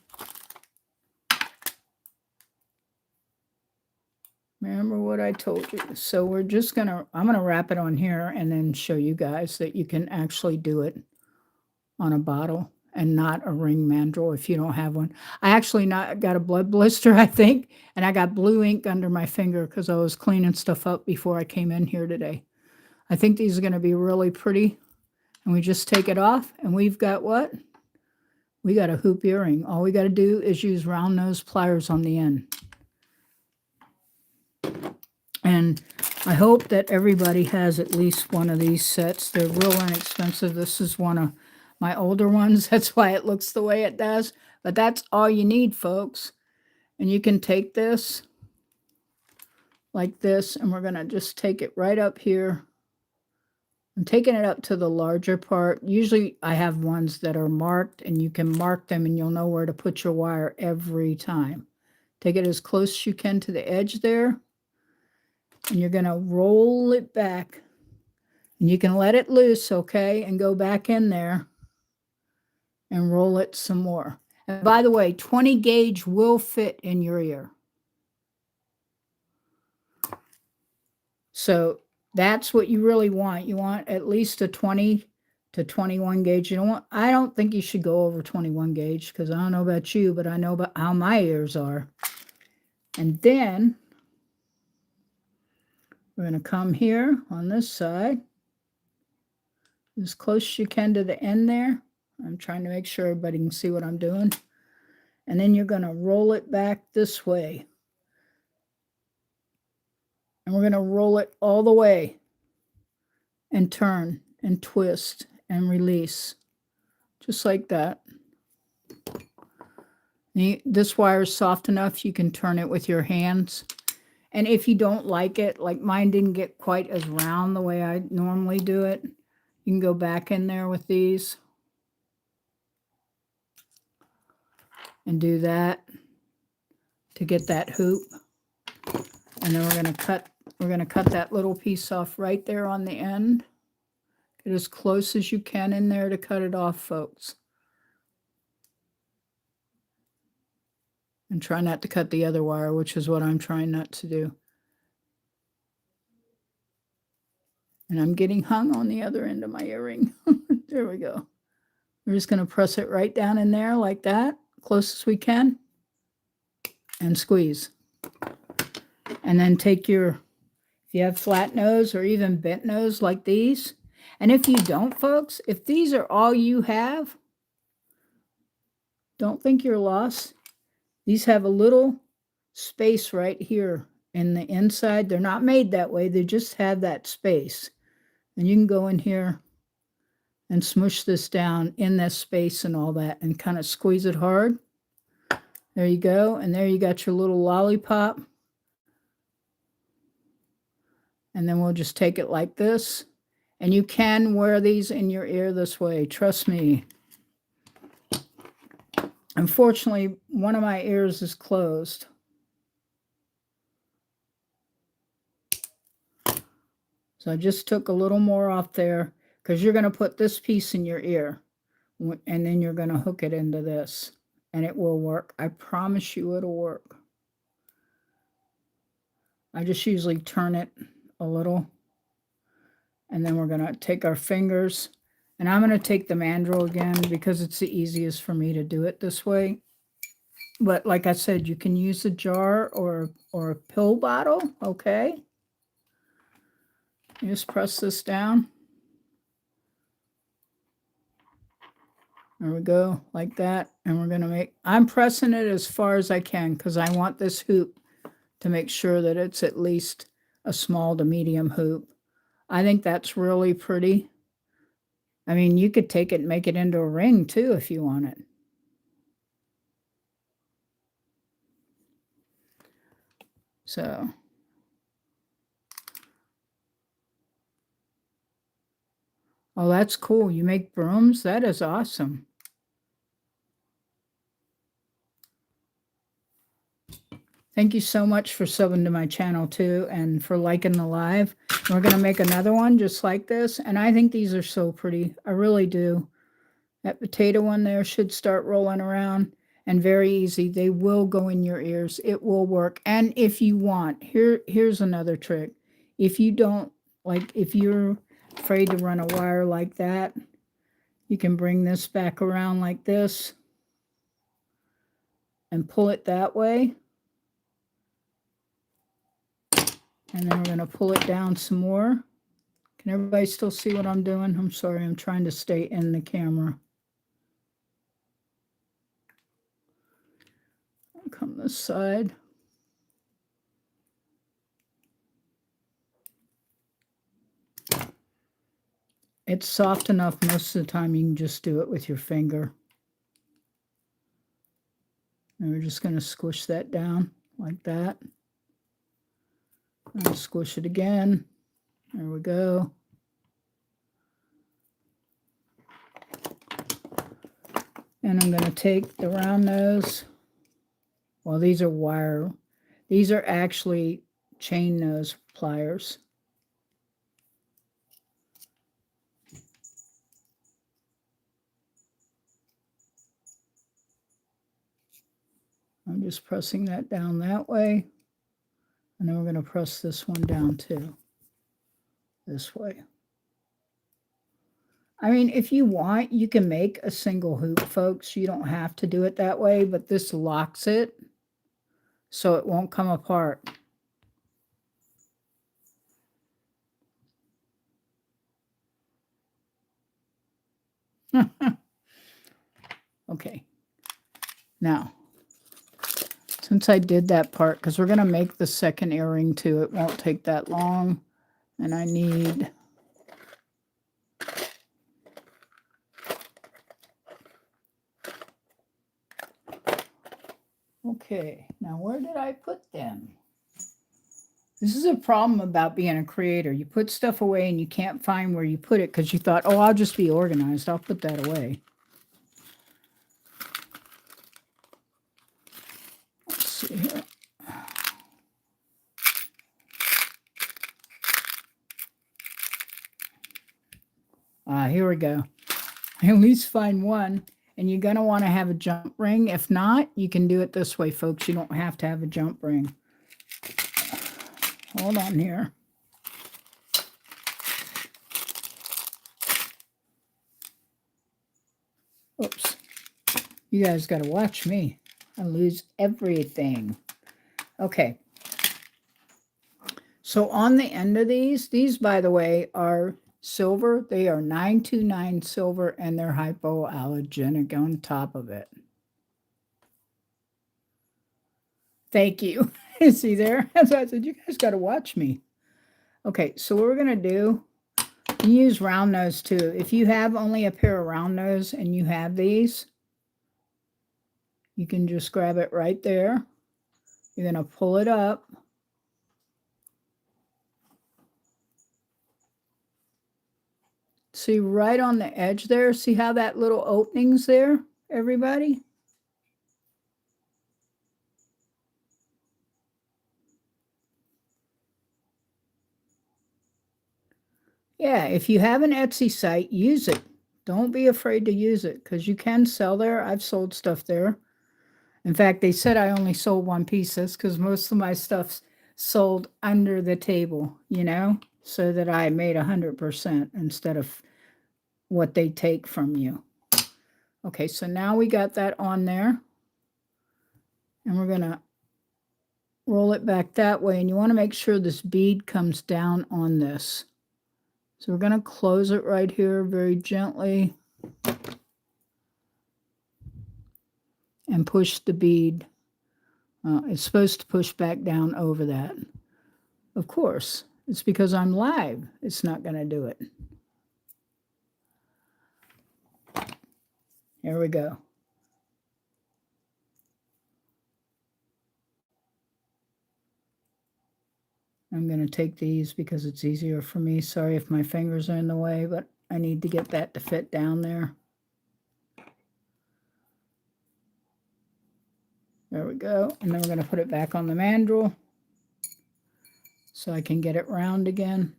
Remember what I told you. So we're just I'm going to wrap it on here and then show you guys that you can actually do it on a bottle and not a ring mandrel if you don't have one. I actually got a blood blister, I think, and I got blue ink under my finger because I was cleaning stuff up before I came in here today. I think these are going to be really pretty. And we just take it off, and we've got what? We got a hoop earring. All we got to do is use round nose pliers on the end. And I hope that everybody has at least one of these sets. They're real inexpensive. This is one of my older ones. That's why it looks the way it does. But that's all you need, folks. And you can take this like this, and we're going to just take it right up here. I'm taking it up to the larger part. Usually I have ones that are marked, and you can mark them and you'll know where to put your wire every time. Take it as close as you can to the edge there. And you're going to roll it back. And you can let it loose, okay, and go back in there and roll it some more. And by the way, 20 gauge will fit in your ear. So that's what you really want. You want at least a 20 to 21 gauge. I don't think you should go over 21 gauge because I don't know about you, but I know about how my ears are. And then we're going to come here on this side, as close as you can to the end there. I'm trying to make sure everybody can see what I'm doing. And then you're going to roll it back this way. And we're going to roll it all the way and turn and twist and release. Just like that. This wire is soft enough you can turn it with your hands. And if you don't like it, like mine didn't get quite as round the way I normally do it, you can go back in there with these and do that to get that hoop. And then we're going to cut that little piece off right there on the end. Get as close as you can in there to cut it off, folks. And try not to cut the other wire, which is what I'm trying not to do. And I'm getting hung on the other end of my earring. There we go. We're just going to press it right down in there like that, close as we can, and squeeze. And then take if you have flat nose or even bent nose like these, and if you don't, folks, if these are all you have, don't think you're lost. These have a little space right here in the inside. They're not made that way. They just have that space. And you can go in here and smush this down in this space and all that and kind of squeeze it hard. There you go. And there you got your little lollipop. And then we'll just take it like this. And you can wear these in your ear this way. Trust me. Unfortunately, one of my ears is closed. So I just took a little more off there because you're going to put this piece in your ear. And then you're going to hook it into this. And it will work. I promise you it'll work. I just usually turn it a little. And then we're going to take our fingers. And I'm going to take the mandrel again because it's the easiest for me to do it this way. But like I said, you can use a jar or a pill bottle, okay? You just press this down. There we go, like that. And we're going to make, I'm pressing it as far as I can because I want this hoop to make sure that it's at least a small to medium hoop. I think that's really pretty. I mean, you could take it and make it into a ring too if you want it. So, oh, that's cool. You make brooms? That is awesome. Thank you so much for subbing to my channel too and for liking the live. We're going to make another one just like this. And I think these are so pretty. I really do. That potato one there should start rolling around and very easy. They will go in your ears. It will work. And if you want, here's another trick. If you don't, like if you're afraid to run a wire like that, you can bring this back around like this and pull it that way. And then we're going to pull it down some more. Can everybody still see what I'm doing? I'm sorry, I'm trying to stay in the camera. I'll come this side. It's soft enough most of the time you can just do it with your finger. And we're just going to squish that down like that. And squish it again. There we go. And I'm going to take the round nose. Well, these are wire. These are actually chain nose pliers. I'm just pressing that down that way. And then we're going to press this one down too. This way. I mean, if you want, you can make a single hoop, folks. You don't have to do it that way, but this locks it so it won't come apart. Okay. Now, since I did that part, because we're going to make the second earring too, it won't take that long. And I need... Okay, now where did I put them? This is a problem about being a creator. You put stuff away and you can't find where you put it because you thought, oh, I'll just be organized. I'll put that away. Let's see here. Here we go. I at least find one. And you're going to want to have a jump ring. If not, you can do it this way, folks. You don't have to have a jump ring. Hold on here. Oops. You guys got to watch me. I lose everything. Okay. So on the end of these, by the way, are silver. They are 929 silver, and they're hypoallergenic on top of it. Thank you. See there? As I said, you guys got to watch me. Okay, so what we're going to do, You use round nose too. If you have only a pair of round nose and you have these, you can just grab it right there. You're going to pull it up. See right on the edge there? See how that little opening's there, everybody? Yeah, if you have an Etsy site, use it. Don't be afraid to use it because you can sell there. I've sold stuff there. In fact, they said I only sold one piece. That's because most of my stuff's sold under the table, you know, so that I made 100% instead of what they take from you. Okay, so now we got that on there. And we're going to roll it back that way. And you want to make sure this bead comes down on this. So we're going to close it right here very gently. And push the bead. It's supposed to push back down over that. Of course, it's because I'm live. It's not going to do it. Here we go. I'm going to take these because it's easier for me. Sorry if my fingers are in the way, but I need to get that to fit down there. There we go. And then we're going to put it back on the mandrel so I can get it round again.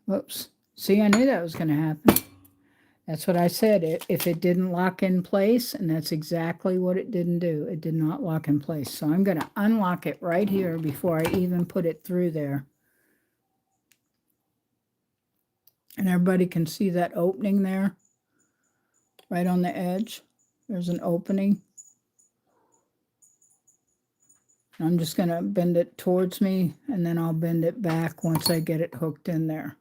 Whoops. See, I knew that was going to happen. That's what I said. If it didn't lock in place, and that's exactly what it didn't do. It did not lock in place. So I'm going to unlock it right here before I even put it through there. And everybody can see that opening there, right on the edge. There's an opening. I'm just going to bend it towards me, and then I'll bend it back once I get it hooked in there.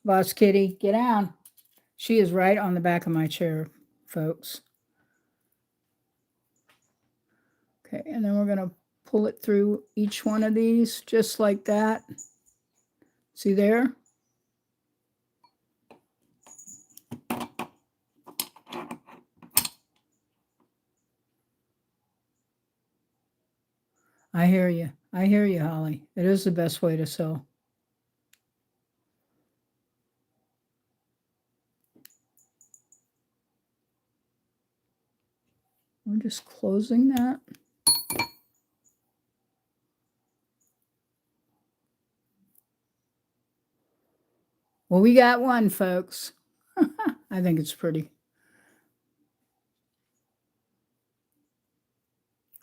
Boss Kitty, get down. She is right on the back of my chair, folks. Okay, and then we're going to pull it through each one of these, just like that. See there? I hear you. I hear you, Holly. It is the best way to sew. We're just closing that. Well, we got one, folks. I think it's pretty.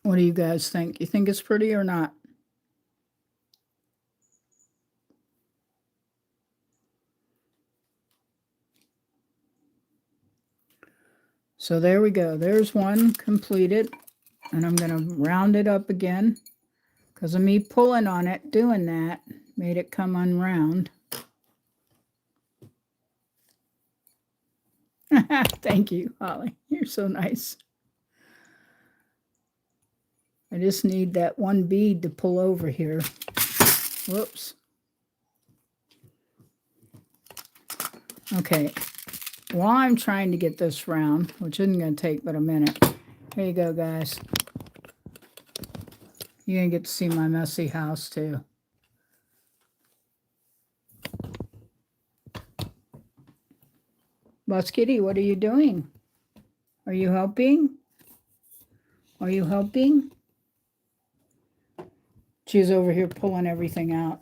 What do you guys think? You think it's pretty or not? So there we go. There's one completed. And I'm going to round it up again. Because of me pulling on it, doing that, made it come unround. Thank you, Holly. You're so nice. I just need that one bead to pull over here. Whoops. Okay. While I'm trying to get this round, which isn't going to take but a minute, here you go, guys. You're going to get to see my messy house, too. Boss Kitty, what are you doing? Are you helping? Are you helping? She's over here pulling everything out.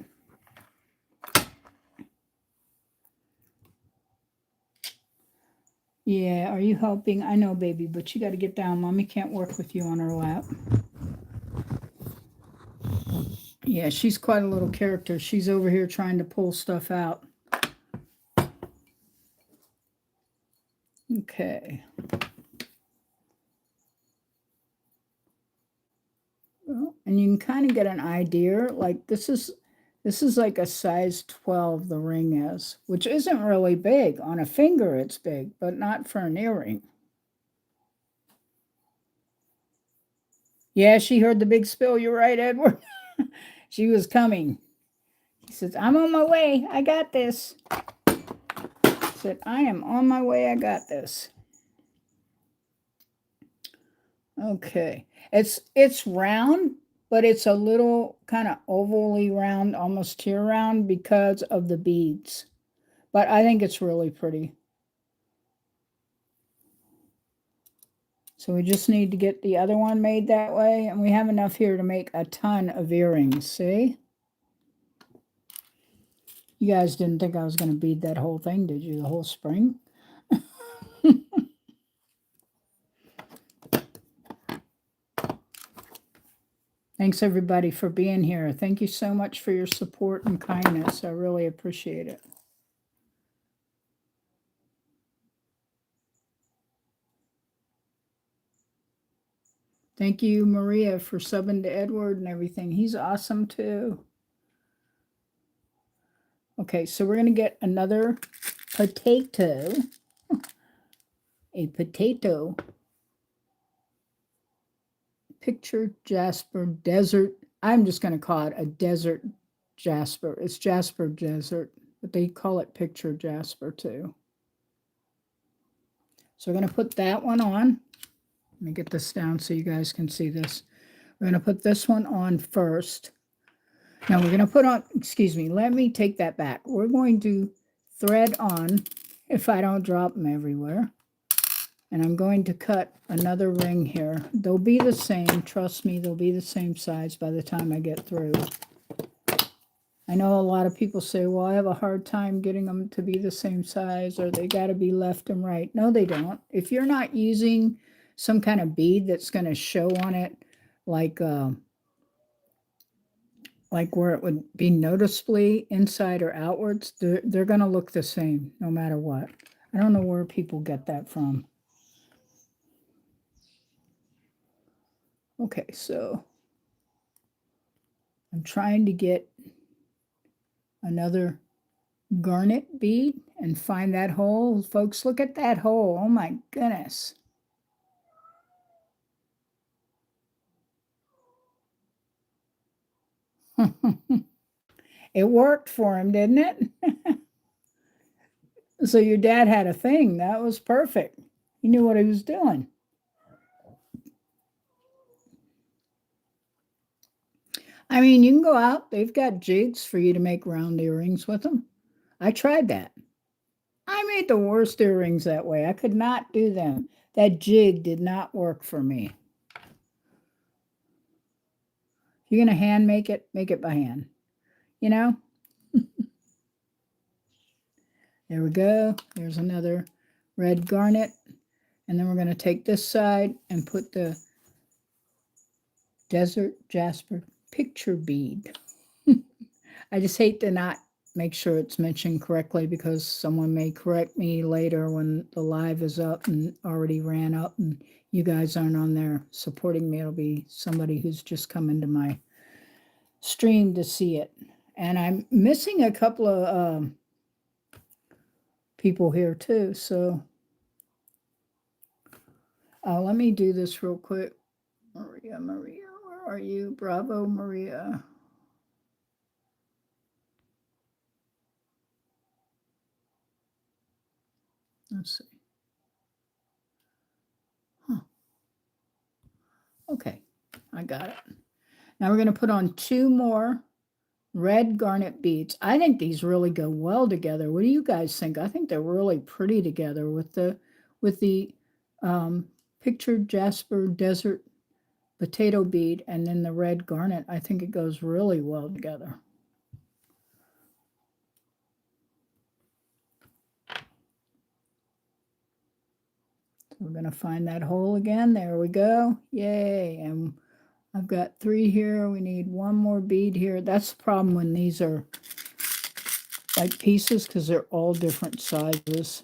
Yeah, are you helping? I know, baby, but you got to get down. Mommy can't work with you on her lap. Yeah, she's quite a little character. She's over here trying to pull stuff out. Okay. Well, and you can kind of get an idea. Like this is like a size 12, the ring is, which isn't really big. On a finger, it's big, but not for an earring. Yeah, she heard the big spill. You're right, Edward. She was coming. He says, I'm on my way. I got this. I said, I am on my way. I got this. Okay. It's round, but it's a little kind of ovally round, almost tear round because of the beads. But I think it's really pretty. So we just need to get the other one made that way, and we have enough here to make a ton of earrings, see? You guys didn't think I was going to bead that whole thing, did you? The whole spring? Thanks, everybody, for being here. Thank you so much for your support and kindness. I really appreciate it. Thank you, Maria, for subbing to Edward and everything. He's awesome, too. Okay, so we're going to get another potato. A potato. Picture Jasper Desert. I'm just going to call it a desert Jasper. It's Jasper Desert, but they call it Picture Jasper too. So we're going to put that one on. Let me get this down so you guys can see this. We're going to put this one on first. Now we're going to put on, excuse me, let me take that back. We're going to thread on, if I don't drop them everywhere. And I'm going to cut another ring here. They'll be the same. Trust me, they'll be the same size by the time I get through. I know a lot of people say, well, I have a hard time getting them to be the same size, or they got to be left and right. No, they don't. If you're not using some kind of bead that's going to show on it, like where it would be noticeably inside or outwards, they're going to look the same no matter what. I don't know where people get that from. Okay, so I'm trying to get another garnet bead and find that hole. Folks, look at that hole. Oh my goodness. It worked for him, didn't it? So your dad had a thing. That was perfect. He knew what he was doing. I mean, you can go out. They've got jigs for you to make round earrings with them. I tried that. I made the worst earrings that way. I could not do them. That jig did not work for me. If you're going to hand make it by hand. You know? There we go. There's another red garnet. And then we're going to take this side and put the Desert Jasper picture bead. I just hate to not make sure it's mentioned correctly, because someone may correct me later when the live is up and already ran up and you guys aren't on there supporting me. It'll be somebody who's just come into my stream to see it. And I'm missing a couple of people here too. So let me do this real quick. Maria, where are you? Bravo, Maria. Let's see. Huh. Okay, I got it. Now we're going to put on 2 more red garnet beads. I think these really go well together. What do you guys think? I think they're really pretty together with the pictured Jasper Desert potato bead and then the red garnet. I think it goes really well together. We're going to find that hole again. There we go. Yay. And I've got 3 here. We need 1 more bead here. That's the problem when these are like pieces, because they're all different sizes.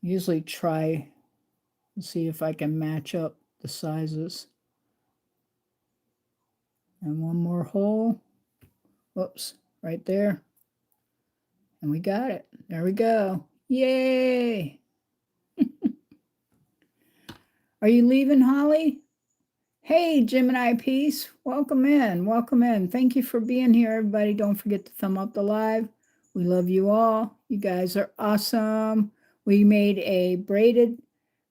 Usually try and see if I can match up the sizes. And 1 more hole. Whoops, right there. And we got it. There we go. Yay! Are you leaving, Holly? Hey, Gemini Peace, welcome in, welcome in. Thank you for being here, everybody. Don't forget to thumb up the live. We love you all. You guys are awesome. We made a braided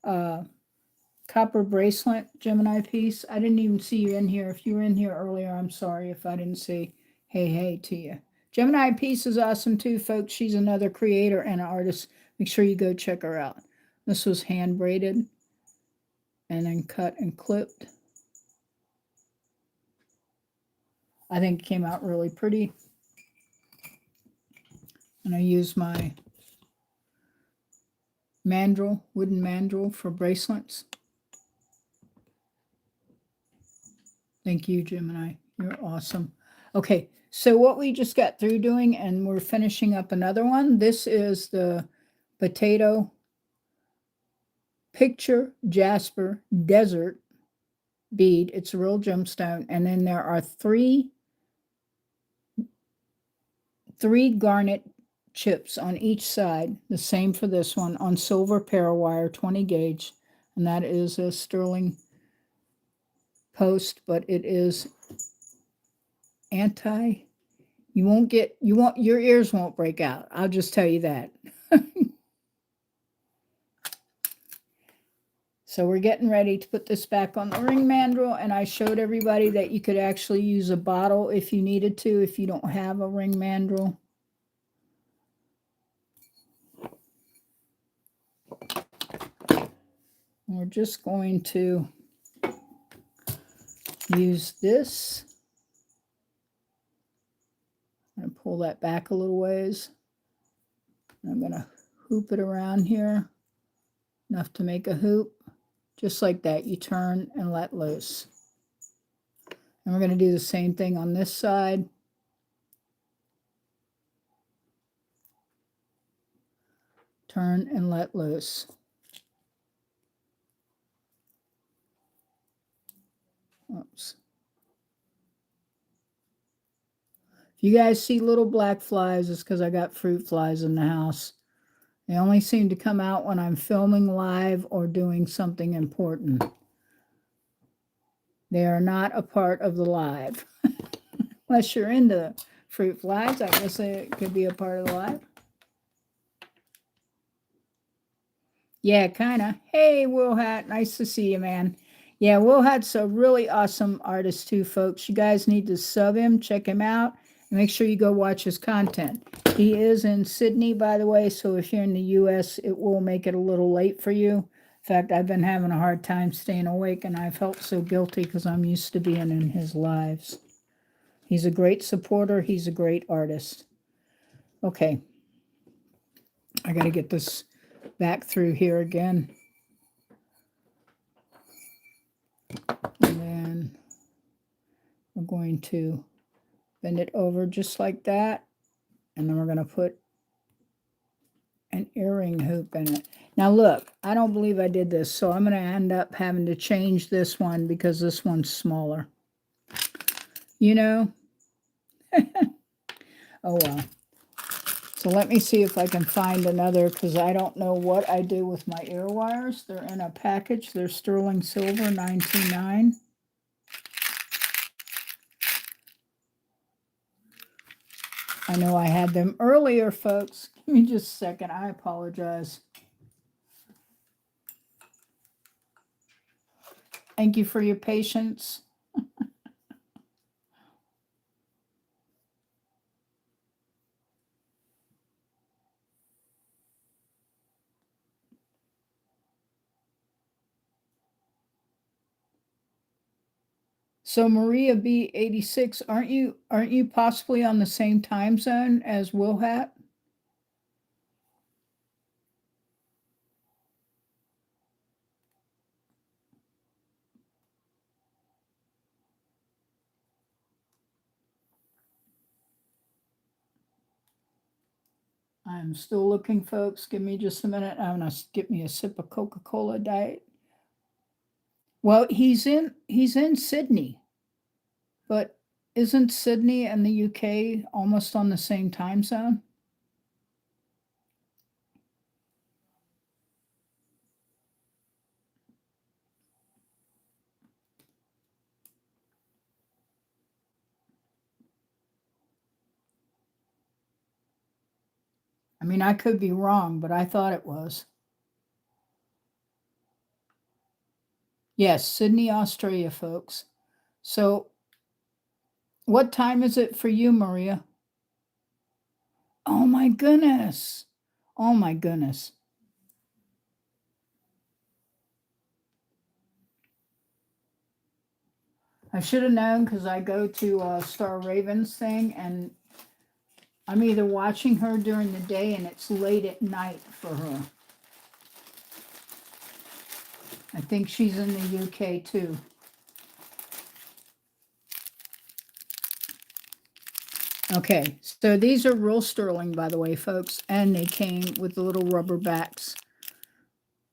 copper bracelet, Gemini Peace. I didn't even see you in here. If you were in here earlier, I'm sorry if I didn't say hey to you. Gemini Peace is awesome too, folks. She's another creator and an artist. Make sure you go check her out. This was hand braided and then cut and clipped. I think it came out really pretty. And I use my mandrel, wooden mandrel for bracelets. Thank you, Gemini. You're awesome. Okay, so what we just got through doing, and we're finishing up another one. This is the potato picture Jasper desert bead. It's a real gemstone. And then there are three garnet chips on each side. The same for this one on silver parawire, 20 gauge. And that is a sterling post, but it is your ears won't break out. I'll just tell you that. So we're getting ready to put this back on the ring mandrel, and I showed everybody that you could actually use a bottle if you needed to, if you don't have a ring mandrel. We're just going to use this. I'm going to pull that back a little ways. I'm going to hoop it around here, enough to make a hoop. Just like that, you turn and let loose. And we're going to do the same thing on this side. Turn and let loose. Oops. If you guys see little black flies, it's because I got fruit flies in the house. They only seem to come out when I'm filming live or doing something important. They are not a part of the live. Unless you're into fruit flies, I guess it could be a part of the live. Yeah, kind of. Hey, Will Hat, nice to see you, man. Yeah, Will Hat's a really awesome artist too, folks. You guys need to sub him, check him out, and make sure you go watch his content. He is in Sydney, by the way, so if you're in the U.S., it will make it a little late for you. In fact, I've been having a hard time staying awake, and I felt so guilty because I'm used to being in his lives. He's a great supporter. He's a great artist. Okay. I got to get this back through here again. And then we're going to bend it over just like that. And then we're going to put an earring hoop in it. Now look, I don't believe I did this, so I'm going to end up having to change this one because this one's smaller. You know? Oh well. So let me see if I can find another, because I don't know what I do with my ear wires. They're in a package. They're sterling silver, 929. I know I had them earlier, folks. Give me just a second. I apologize. Thank you for your patience. So Maria B86, aren't you possibly on the same time zone as Will Hat? I'm still looking, folks. Give me just a minute. I'm gonna get me a sip of Coca-Cola Diet. Well, he's in Sydney, but isn't Sydney and the UK almost on the same time zone? I mean, I could be wrong, but I thought it was. Yes, Sydney, Australia, folks. So what time is it for you, Maria? Oh my goodness. Oh my goodness. I should have known because I go to Star Raven's thing and I'm either watching her during the day and it's late at night for her. I think she's in the UK too. Okay, so these are real sterling, by the way, folks, and they came with the little rubber backs.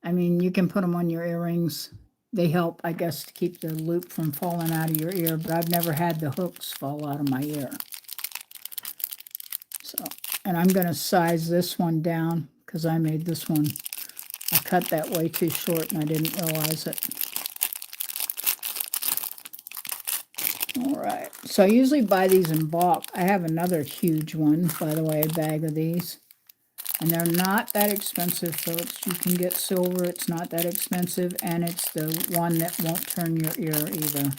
I mean, you can put them on your earrings. They help, I guess, to keep the loop from falling out of your ear, but I've never had the hooks fall out of my ear. So, and I'm going to size this one down because I made this one. I cut that way too short and I didn't realize it. All right, so I usually buy these in bulk. I have another huge one, by the way, a bag of these. And they're not that expensive, folks. You can get silver, it's not that expensive, and it's the one that won't turn your ear either.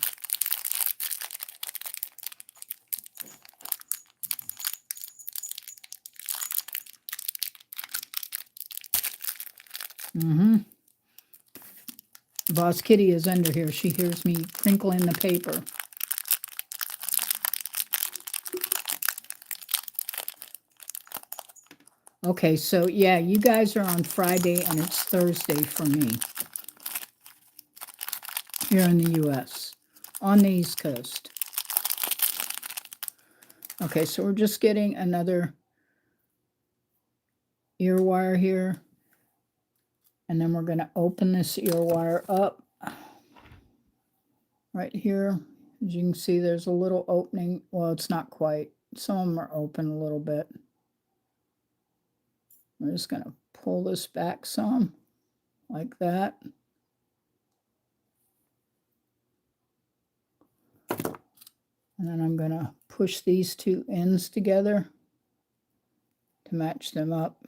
Boss Kitty is under here. She hears me crinkling the paper. Okay, so yeah, you guys are on Friday and it's Thursday for me here in the U.S. on the East Coast. Okay, so we're just getting another ear wire here. And then we're going to open this ear wire up right here. As you can see, there's a little opening. Well, it's not quite. Some of them are open a little bit. We're just going to pull this back some, like that. And then I'm going to push these two ends together to match them up.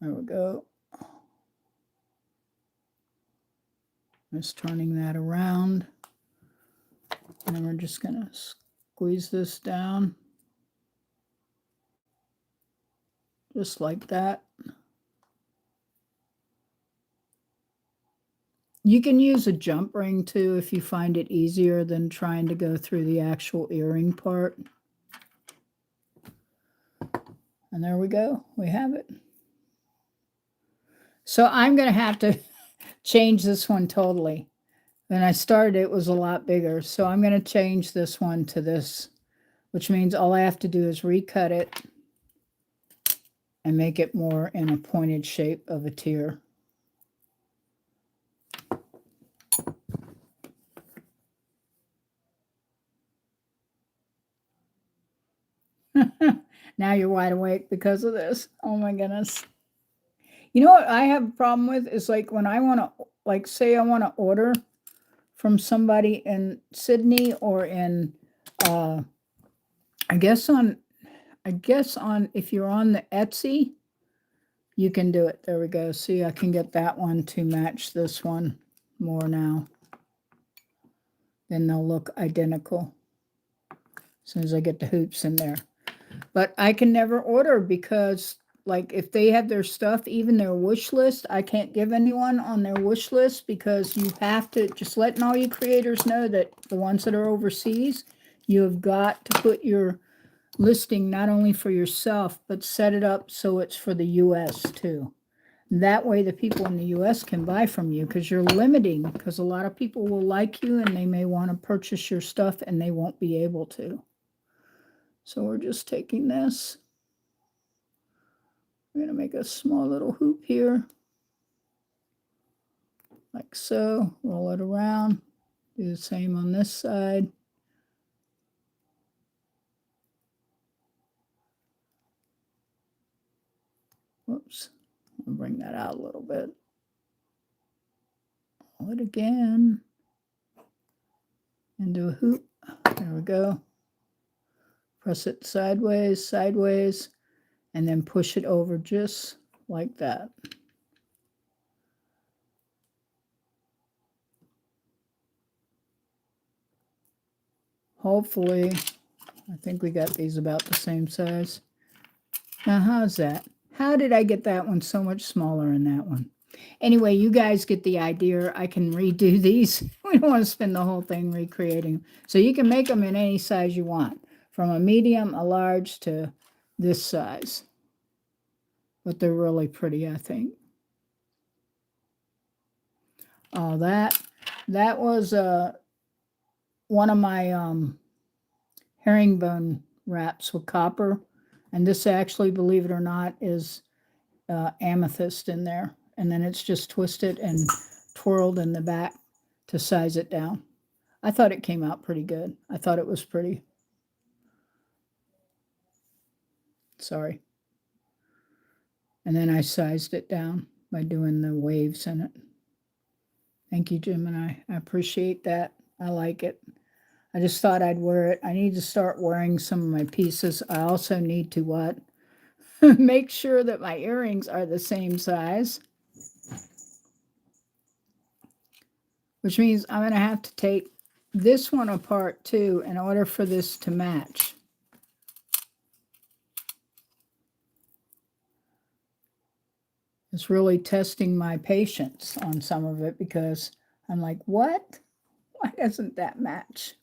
There we go. Just turning that around. And then we're just going to squeeze this down. Just like that. You can use a jump ring too if you find it easier than trying to go through the actual earring part. And there we go. We have it. So I'm going to have to change this one totally. When I started, it was a lot bigger. So I'm going to change this one to this, which means all I have to do is recut it and make it more in a pointed shape of a tear. Now you're wide awake because of this. Oh my goodness. You know what I have a problem with is like when I want to, like say I want to order from somebody in Sydney or in, I guess on, if you're on the Etsy, you can do it. There we go. See, I can get that one to match this one more now. Then they'll look identical as soon as I get the hoops in there. But I can never order because, like, if they have their stuff, even their wish list, I can't give anyone on their wish list because you have to, just letting all you creators know that the ones that are overseas, you have got to put your listing not only for yourself, but set it up so it's for the U.S. too. That way the people in the U.S. can buy from you because you're limiting, because a lot of people will like you and they may want to purchase your stuff and they won't be able to. So we're just taking this. We're going to make a small little hoop here. Like so. Roll it around. Do the same on this side. Whoops. I'll bring that out a little bit. Roll it again. And do a hoop. There we go. Press it sideways, sideways, and then push it over just like that. Hopefully, I think we got these about the same size. Now, how's that? How did I get that one so much smaller in that one? Anyway, you guys get the idea. I can redo these. We don't want to spend the whole thing recreating. So you can make them in any size you want, from a medium, a large, to this size. But they're really pretty, I think. Oh, that was one of my herringbone wraps with copper. And this actually, believe it or not, is amethyst in there. And then it's just twisted and twirled in the back to size it down. I thought it came out pretty good. I thought it was pretty. Sorry. And then I sized it down by doing the waves in it. Thank you, Gemini. I appreciate that. I like it. I just thought I'd wear it. I need to start wearing some of my pieces. I also need to what? Make sure that my earrings are the same size. Which means I'm going to have to take this one apart too in order for this to match. It's really testing my patience on some of it because I'm like, what? Why doesn't that match?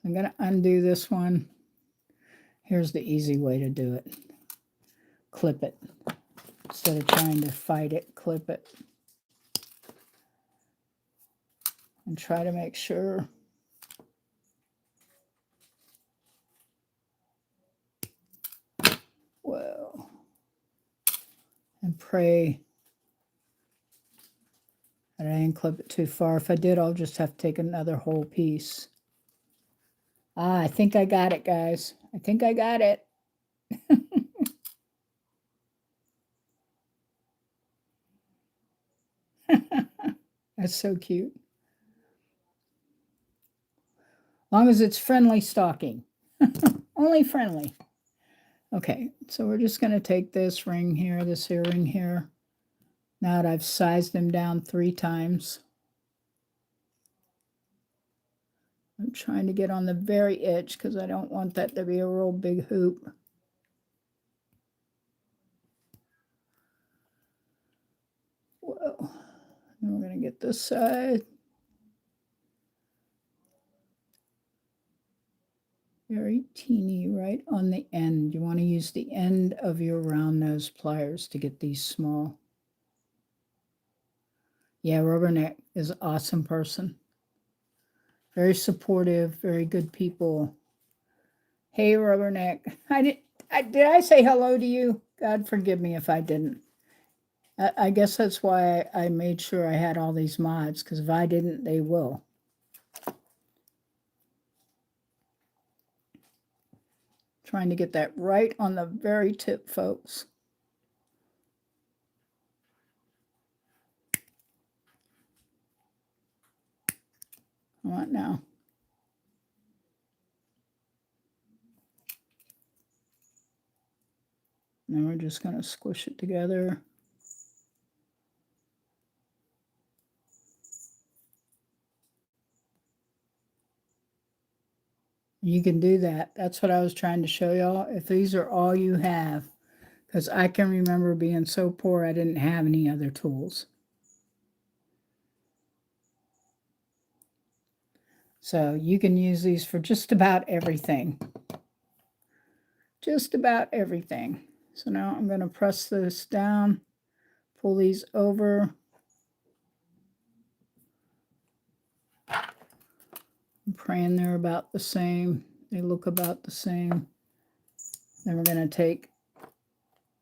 I'm going to undo this one. Here's the easy way to do it. Clip it. Instead of trying to fight it, clip it. And try to make sure well, and pray that I didn't clip it too far. If I did, I'll just have to take another whole piece. I think I got it, guys. I think I got it. That's so cute. As long as it's friendly stocking. Only friendly. Okay, so we're just going to take this ring here, this earring here. Now that I've sized them down 3 times. I'm trying to get on the very edge because I don't want that to be a real big hoop. Whoa. Then we're going to get this side. Very teeny right on the end. You want to use the end of your round nose pliers to get these small. Yeah, Rubberneck is an awesome person. Very supportive, very good people. Hey, Rubberneck. Did I say hello to you? God forgive me if I didn't. I guess that's why I made sure I had all these mods, because if I didn't, they will. Trying to get that right on the very tip, folks. Come on now. And then we're just going to squish it together. You can do that. That's what I was trying to show y'all. If these are all you have, because I can remember being so poor I didn't have any other tools. So you can use these for just about everything. Just about everything. So now I'm going to press this down, pull these over. I'm praying they're about the same. They look about the same. Then we're going to take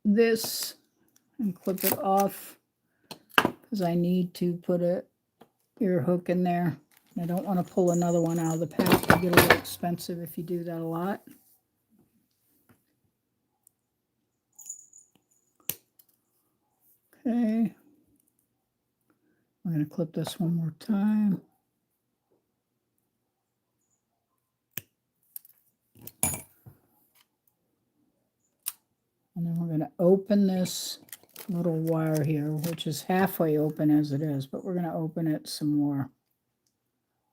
this and clip it off because I need to put a ear hook in there. I don't want to pull another one out of the pack. They get a little expensive if you do that a lot. Okay. I'm going to clip this one more time. going to open this little wire here, which is halfway open as it is, but we're going to open it some more.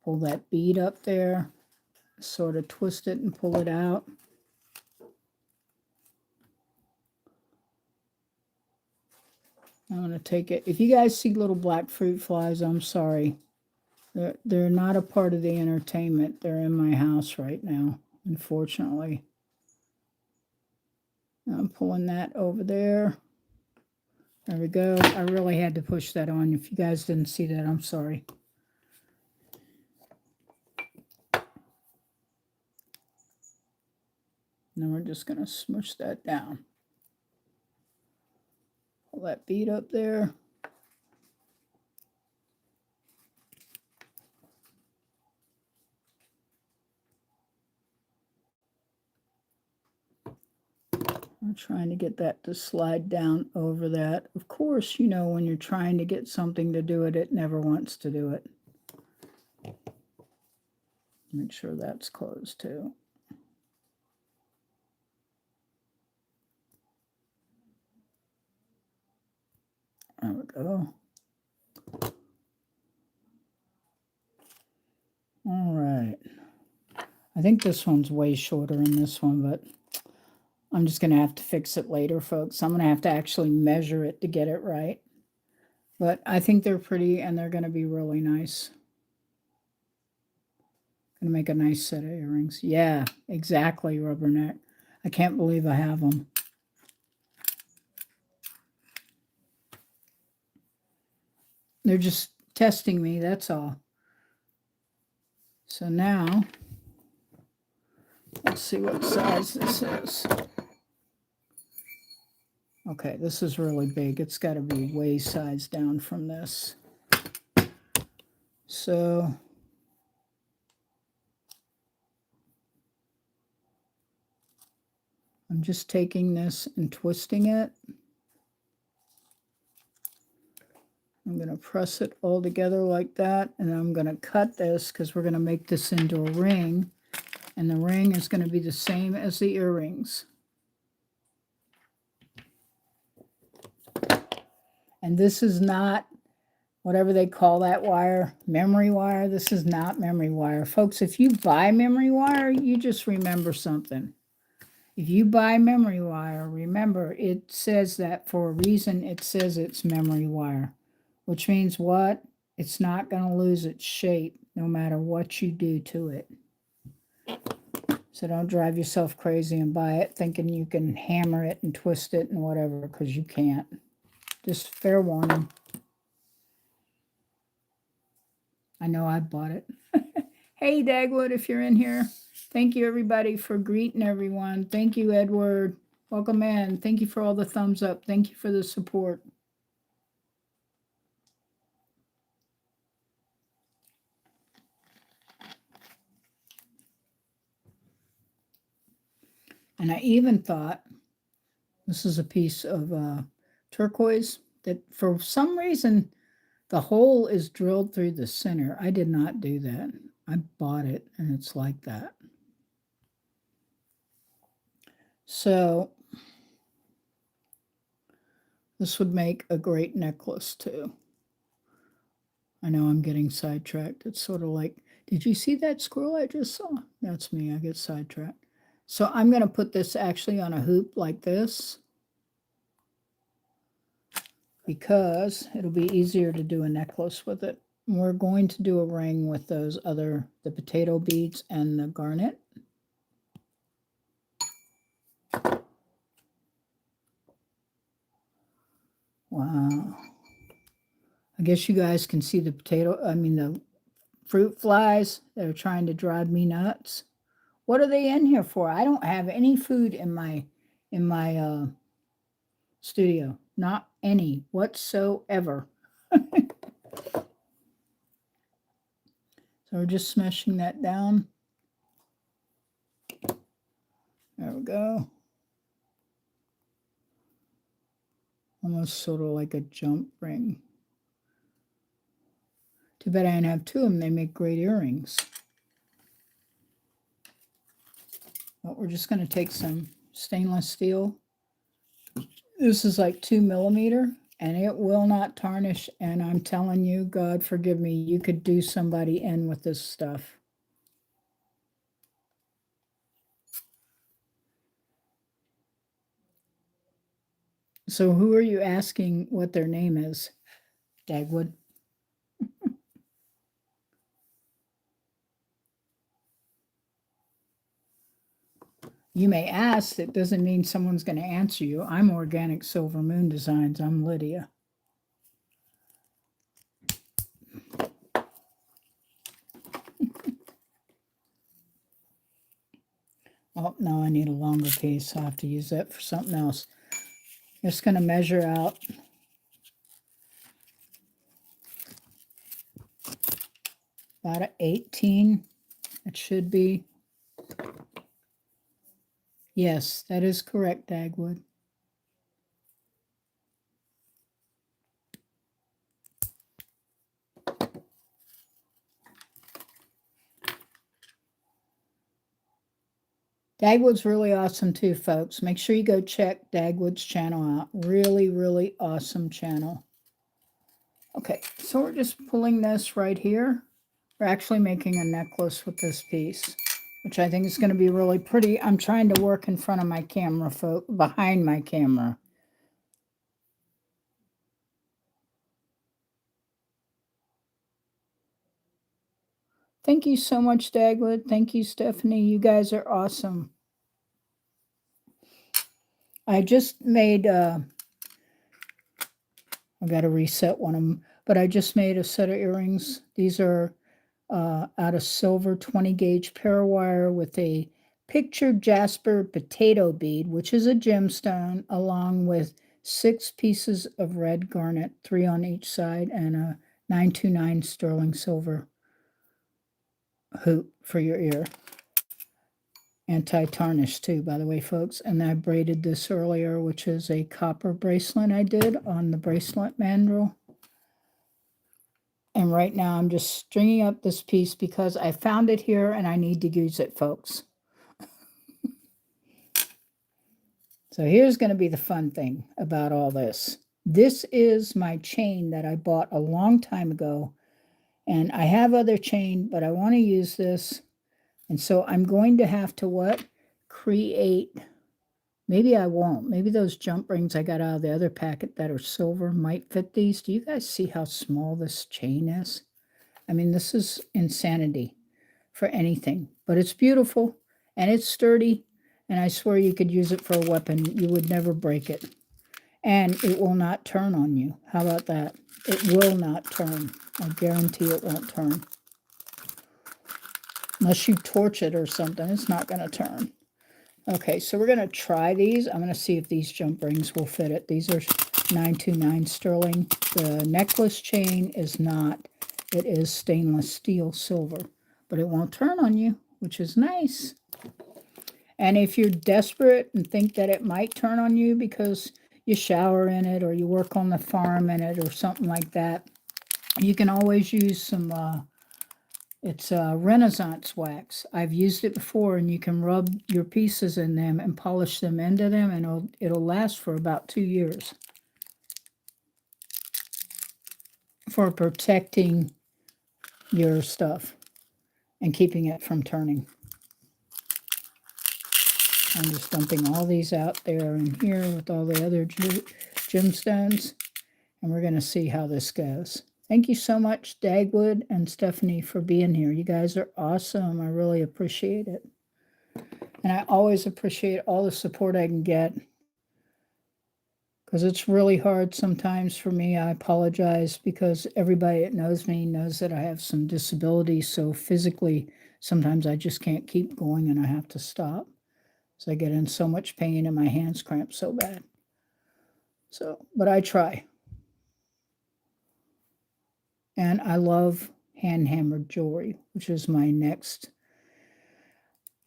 Pull that bead up there, sort of twist it and pull it out. I'm going to take it. If you guys see little black fruit flies, I'm sorry. They're not a part of the entertainment. They're in my house right now, unfortunately. I'm pulling that over there. There we go. I really had to push that on. If you guys didn't see that, I'm sorry. Then we're just going to smush that down. Pull that bead up there. I'm trying to get that to slide down over that. Of course, you know, when you're trying to get something to do it, it never wants to do it. Make sure that's closed too. There we go. All right. I think this one's way shorter than this one, but I'm just going to have to fix it later, folks. I'm going to have to actually measure it to get it right. But I think they're pretty, and they're going to be really nice. Going to make a nice set of earrings. Yeah, exactly, Rubberneck. I can't believe I have them. They're just testing me, that's all. So now, let's see what size this is. Okay, this is really big. It's got to be way sized down from this. So, I'm just taking this and twisting it. I'm going to press it all together like that, and I'm going to cut this because we're going to make this into a ring, and the ring is going to be the same as the earrings. And this is not whatever they call that wire, memory wire. This is not memory wire. Folks, if you buy memory wire, you just remember something. If you buy memory wire, remember it says that for a reason. It says it's memory wire. Which means what? It's not going to lose its shape no matter what you do to it. So don't drive yourself crazy and buy it thinking you can hammer it and twist it and whatever, because you can't. Just fair warning. I know I bought it. Hey, Dagwood, if you're in here. Thank you, everybody, for greeting everyone. Thank you, Edward. Welcome in. Thank you for all the thumbs up. Thank you for the support. And I even thought, this is a piece of turquoise that for some reason the hole is drilled through the center. I did not do that. I bought it and it's like that. So this would make a great necklace too. I know I'm getting sidetracked. It's sort of like, did you see that squirrel I just saw? That's me. I get sidetracked. So I'm going to put this actually on a hoop like this, because it'll be easier to do a necklace with it. We're going to do a ring with those the potato beads and the garnet. Wow. I guess you guys can see the the fruit flies that are trying to drive me nuts. What are they in here for? I don't have any food in my studio. Not any whatsoever. So we're just smashing that down. There we go. Almost sort of like a jump ring. Too bad I didn't have two of them. They make great earrings. But we're just going to take some stainless steel This is like 2 millimeter, and it will not tarnish. And I'm telling you, God forgive me, you could do somebody in with this stuff. So who are you asking what their name is, Dagwood? You may ask, it doesn't mean someone's going to answer you. I'm Organic Silver Moon Designs. I'm Lydia. Oh, no, I need a longer piece. I'll have to use that for something else. Just going to measure out about an 18. It should be. Yes, that is correct, Dagwood. Dagwood's really awesome too, folks. Make sure you go check Dagwood's channel out. Really, really awesome channel. Okay, so we're just pulling this right here. We're actually making a necklace with this piece, which I think is going to be really pretty. I'm trying to work in front of my camera, behind my camera. Thank you so much, Dagwood. Thank you, Stephanie. You guys are awesome. I just made, I got to reset one of them, but I just made a set of earrings. These are out of silver 20 gauge parawire with a pictured Jasper potato bead, which is a gemstone, along with 6 pieces of red garnet, 3 on each side, and a 929 sterling silver hoop for your ear. Anti-tarnish too, by the way, folks. And I braided this earlier, which is a copper bracelet I did on the bracelet mandrel. And right now I'm just stringing up this piece because I found it here and I need to use it, folks. So here's going to be the fun thing about all this. This is my chain that I bought a long time ago. And I have other chain, but I want to use this. And so I'm going to have to what? Create. Maybe I won't. Maybe those jump rings I got out of the other packet that are silver might fit these. Do you guys see how small this chain is? I mean, this is insanity for anything. But it's beautiful and it's sturdy. And I swear you could use it for a weapon. You would never break it. And it will not turn on you. How about that? It will not turn. I guarantee it won't turn. Unless you torch it or something, it's not going to turn. Okay, so we're going to try these. I'm going to see if these jump rings will fit it. These are 929 sterling. The necklace chain is not. It is stainless steel silver. But it won't turn on you, which is nice. And if you're desperate and think that it might turn on you because you shower in it or you work on the farm in it or something like that, you can always use some, it's Renaissance wax. I've used it before, and you can rub your pieces in them and polish them into them, and it'll last for about 2 years for protecting your stuff and keeping it from turning. I'm just dumping all these out there in here with all the other gemstones, and we're going to see how this goes. Thank you so much, Dagwood and Stephanie, for being here. You guys are awesome. I really appreciate it. And I always appreciate all the support I can get, because it's really hard sometimes for me. I apologize, because everybody that knows me knows that I have some disabilities. So physically, sometimes I just can't keep going and I have to stop. So I get in so much pain and my hands cramp so bad. So, but I try. And I love hand-hammered jewelry, which is my next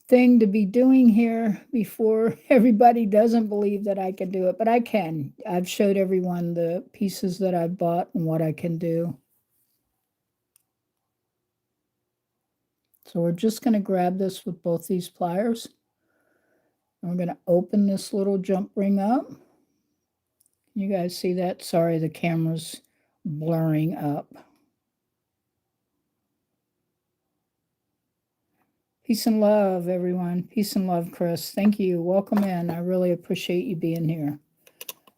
thing to be doing here before everybody doesn't believe that I can do it. But I can. I've showed everyone the pieces that I've bought and what I can do. So we're just going to grab this with both these pliers. And we're going to open this little jump ring up. You guys see that? Sorry, the camera's blurring up. Peace and love, everyone. Peace and love, Chris. Thank you. Welcome in. I really appreciate you being here.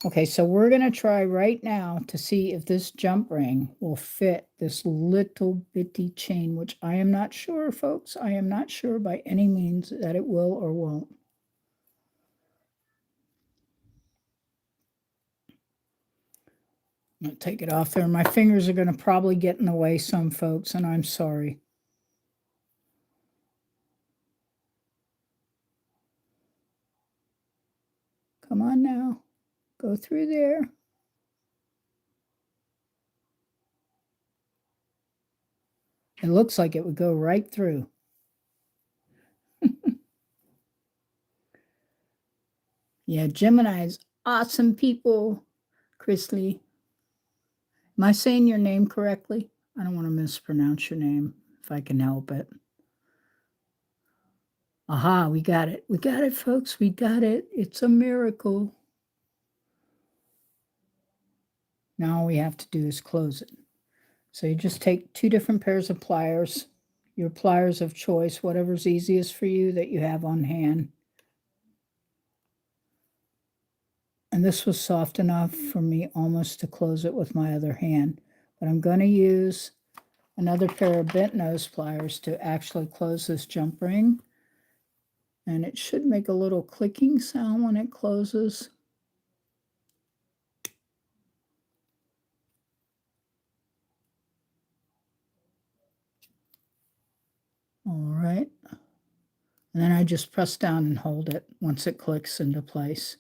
Okay, so we're going to try right now to see if this jump ring will fit this little bitty chain, which I am not sure, folks. I am not sure by any means that it will or won't. I'm going to take it off there. My fingers are going to probably get in the way some, folks, and I'm sorry. Come on now. Go through there. It looks like it would go right through. Yeah, Gemini's awesome people. Chris Lee. Am I saying your name correctly? I don't want to mispronounce your name if I can help it. Aha, we got it. We got it, folks. We got it. It's a miracle. Now all we have to do is close it. So you just take 2 different pairs of pliers, your pliers of choice, whatever's easiest for you that you have on hand. And this was soft enough for me almost to close it with my other hand. But I'm going to use another pair of bent nose pliers to actually close this jump ring. And it should make a little clicking sound when it closes. All right. And then I just press down and hold it once it clicks into place.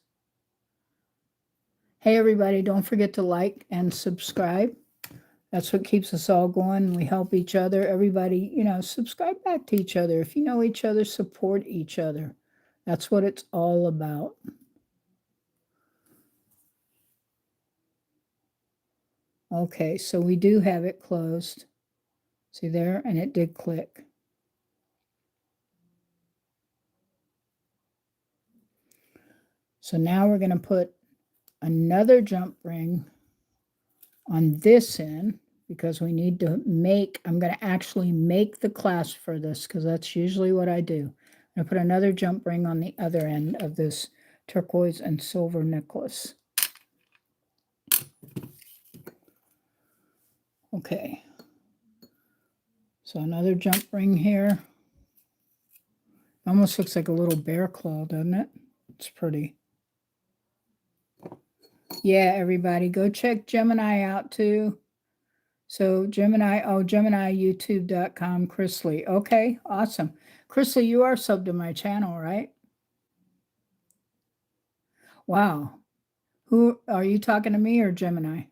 Hey, everybody, don't forget to like and subscribe. That's what keeps us all going. We help each other. Everybody, subscribe back to each other. If you know each other, support each other. That's what it's all about. Okay, so we do have it closed. See there? And it did click. So now we're going to put another jump ring on this end because we need to I'm going to actually make the clasp for this because that's usually what I do. I'm going to put another jump ring on the other end of this turquoise and silver necklace. Okay. So another jump ring here. Almost looks like a little bear claw, doesn't it? It's pretty. Yeah, everybody, go check Gemini out too. So GeminiYouTube.com, Chris Lee. Okay, awesome. Chris Lee, you are subbed to my channel, right? Wow. Who are you talking to, me or Gemini?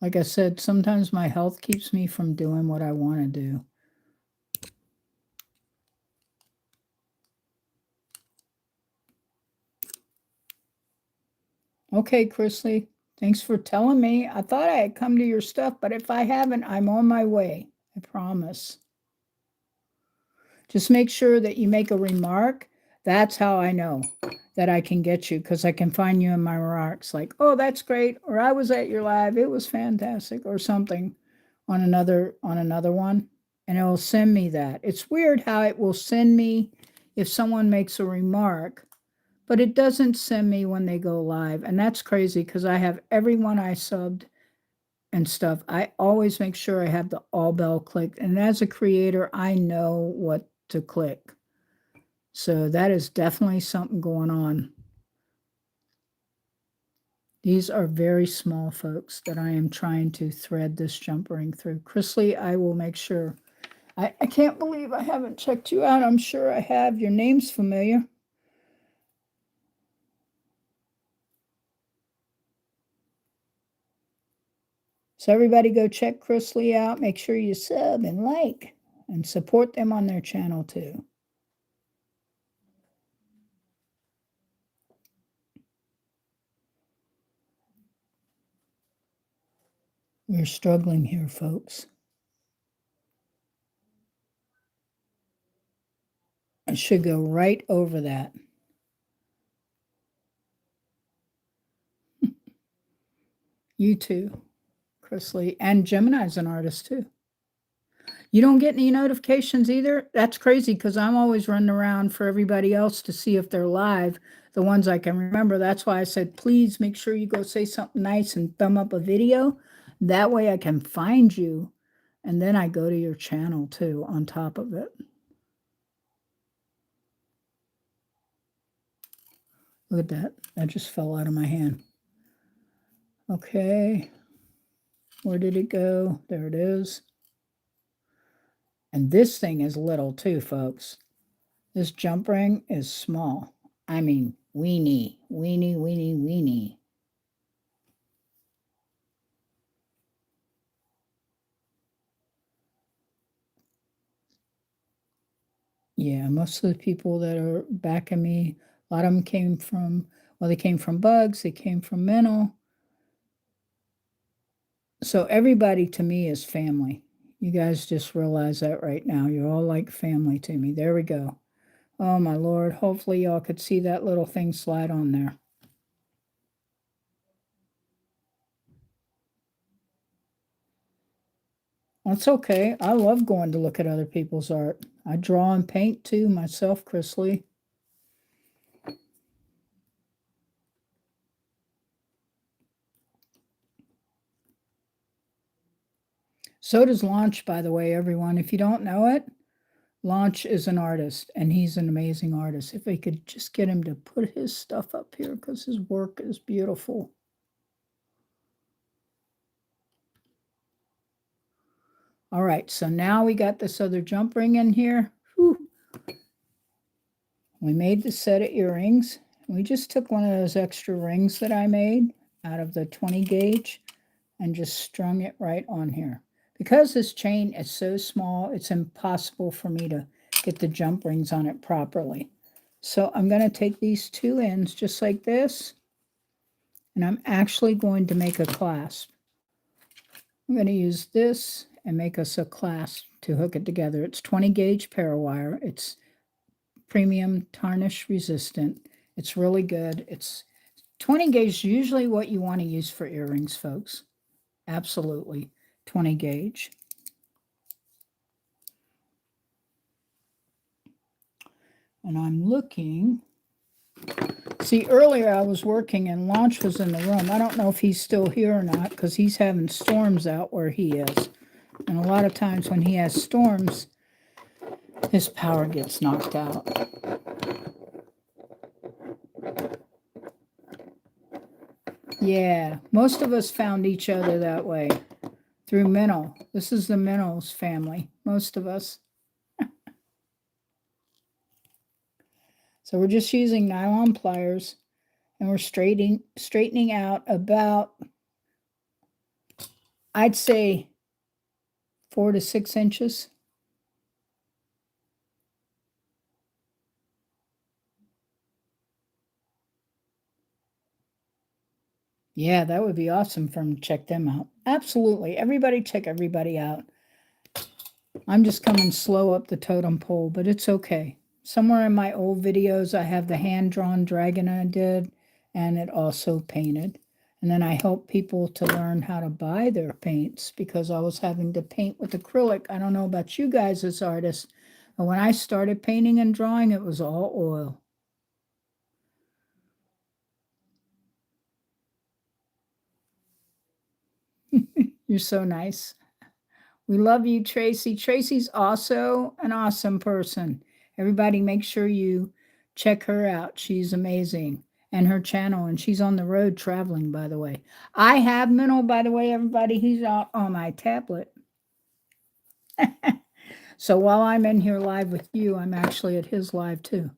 Like I said, sometimes my health keeps me from doing what I want to do. Okay, Chris Lee, thanks for telling me. I thought I had come to your stuff, but if I haven't, I'm on my way. I promise. Just make sure that you make a remark. That's how I know that I can get you, because I can find you in my remarks like, oh, that's great, or I was at your live, it was fantastic, or something on another one, and it will send me that. It's weird how it will send me if someone makes a remark, but it doesn't send me when they go live, and that's crazy because I have everyone I subbed and stuff. I always make sure I have the all bell clicked, and as a creator, I know what to click. So that is definitely something going on. These are very small, folks, that I am trying to thread this jump ring through. Chris Lee, I will make sure. I can't believe I haven't checked you out. I'm sure I have. Your name's familiar. So everybody go check Chris Lee out. Make sure you sub and like and support them on their channel too. We're struggling here, folks. I should go right over that. You too, Chris Lee. And Gemini's an artist too. You don't get any notifications either? That's crazy because I'm always running around for everybody else to see if they're live, the ones I can remember. That's why I said, please make sure you go say something nice and thumb up a video. That way I can find you. And then I go to your channel too on top of it. Look at that. That just fell out of my hand. Okay. Where did it go? There it is. And this thing is little too, folks. This jump ring is small. I mean, weenie, weenie, weenie, weenie. Yeah, most of the people that are backing me, a lot of them came from, well, they came from Bugs, they came from Mental. So everybody to me is family. You guys just realize that right now. You're all like family to me. There we go. Oh, my Lord. Hopefully y'all could see that little thing slide on there. That's okay. I love going to look at other people's art. I draw and paint too myself, Chris Lee. So does Launch, by the way, everyone. If you don't know it, Launch is an artist, and he's an amazing artist. If we could just get him to put his stuff up here, because his work is beautiful. All right, so now we got this other jump ring in here. Whew. We made the set of earrings. We just took one of those extra rings that I made out of the 20 gauge and just strung it right on here. Because this chain is so small, it's impossible for me to get the jump rings on it properly. So I'm going to take these two ends just like this, and I'm actually going to make a clasp. I'm going to use this and make us a clasp to hook it together. It's 20 gauge parawire. It's premium tarnish resistant. It's really good. It's 20 gauge, usually what you want to use for earrings, folks. Absolutely. 20 gauge. And I'm looking. See, earlier I was working and Launch was in the room. I don't know if he's still here or not because he's having storms out where he is. And a lot of times when he has storms, his power gets knocked out. Yeah, most of us found each other that way. Through Mental. This is the Mentals family, most of us. So we're just using nylon pliers and we're straightening out about, I'd say 4 to 6 inches. Yeah, that would be awesome for them to check them out. Absolutely. Everybody check everybody out. I'm just coming slow up the totem pole, but it's okay. Somewhere in my old videos, I have the hand-drawn dragon I did, and it also painted. And then I help people to learn how to buy their paints because I was having to paint with acrylic. I don't know about you guys as artists, but when I started painting and drawing, it was all oil. You're so nice. We love you, Tracy. Tracy's also an awesome person. Everybody make sure you check her out. She's amazing. And her channel, and she's on the road traveling, by the way. I have Mental, by the way, everybody. He's on my tablet. So while I'm in here live with you, I'm actually at his live too.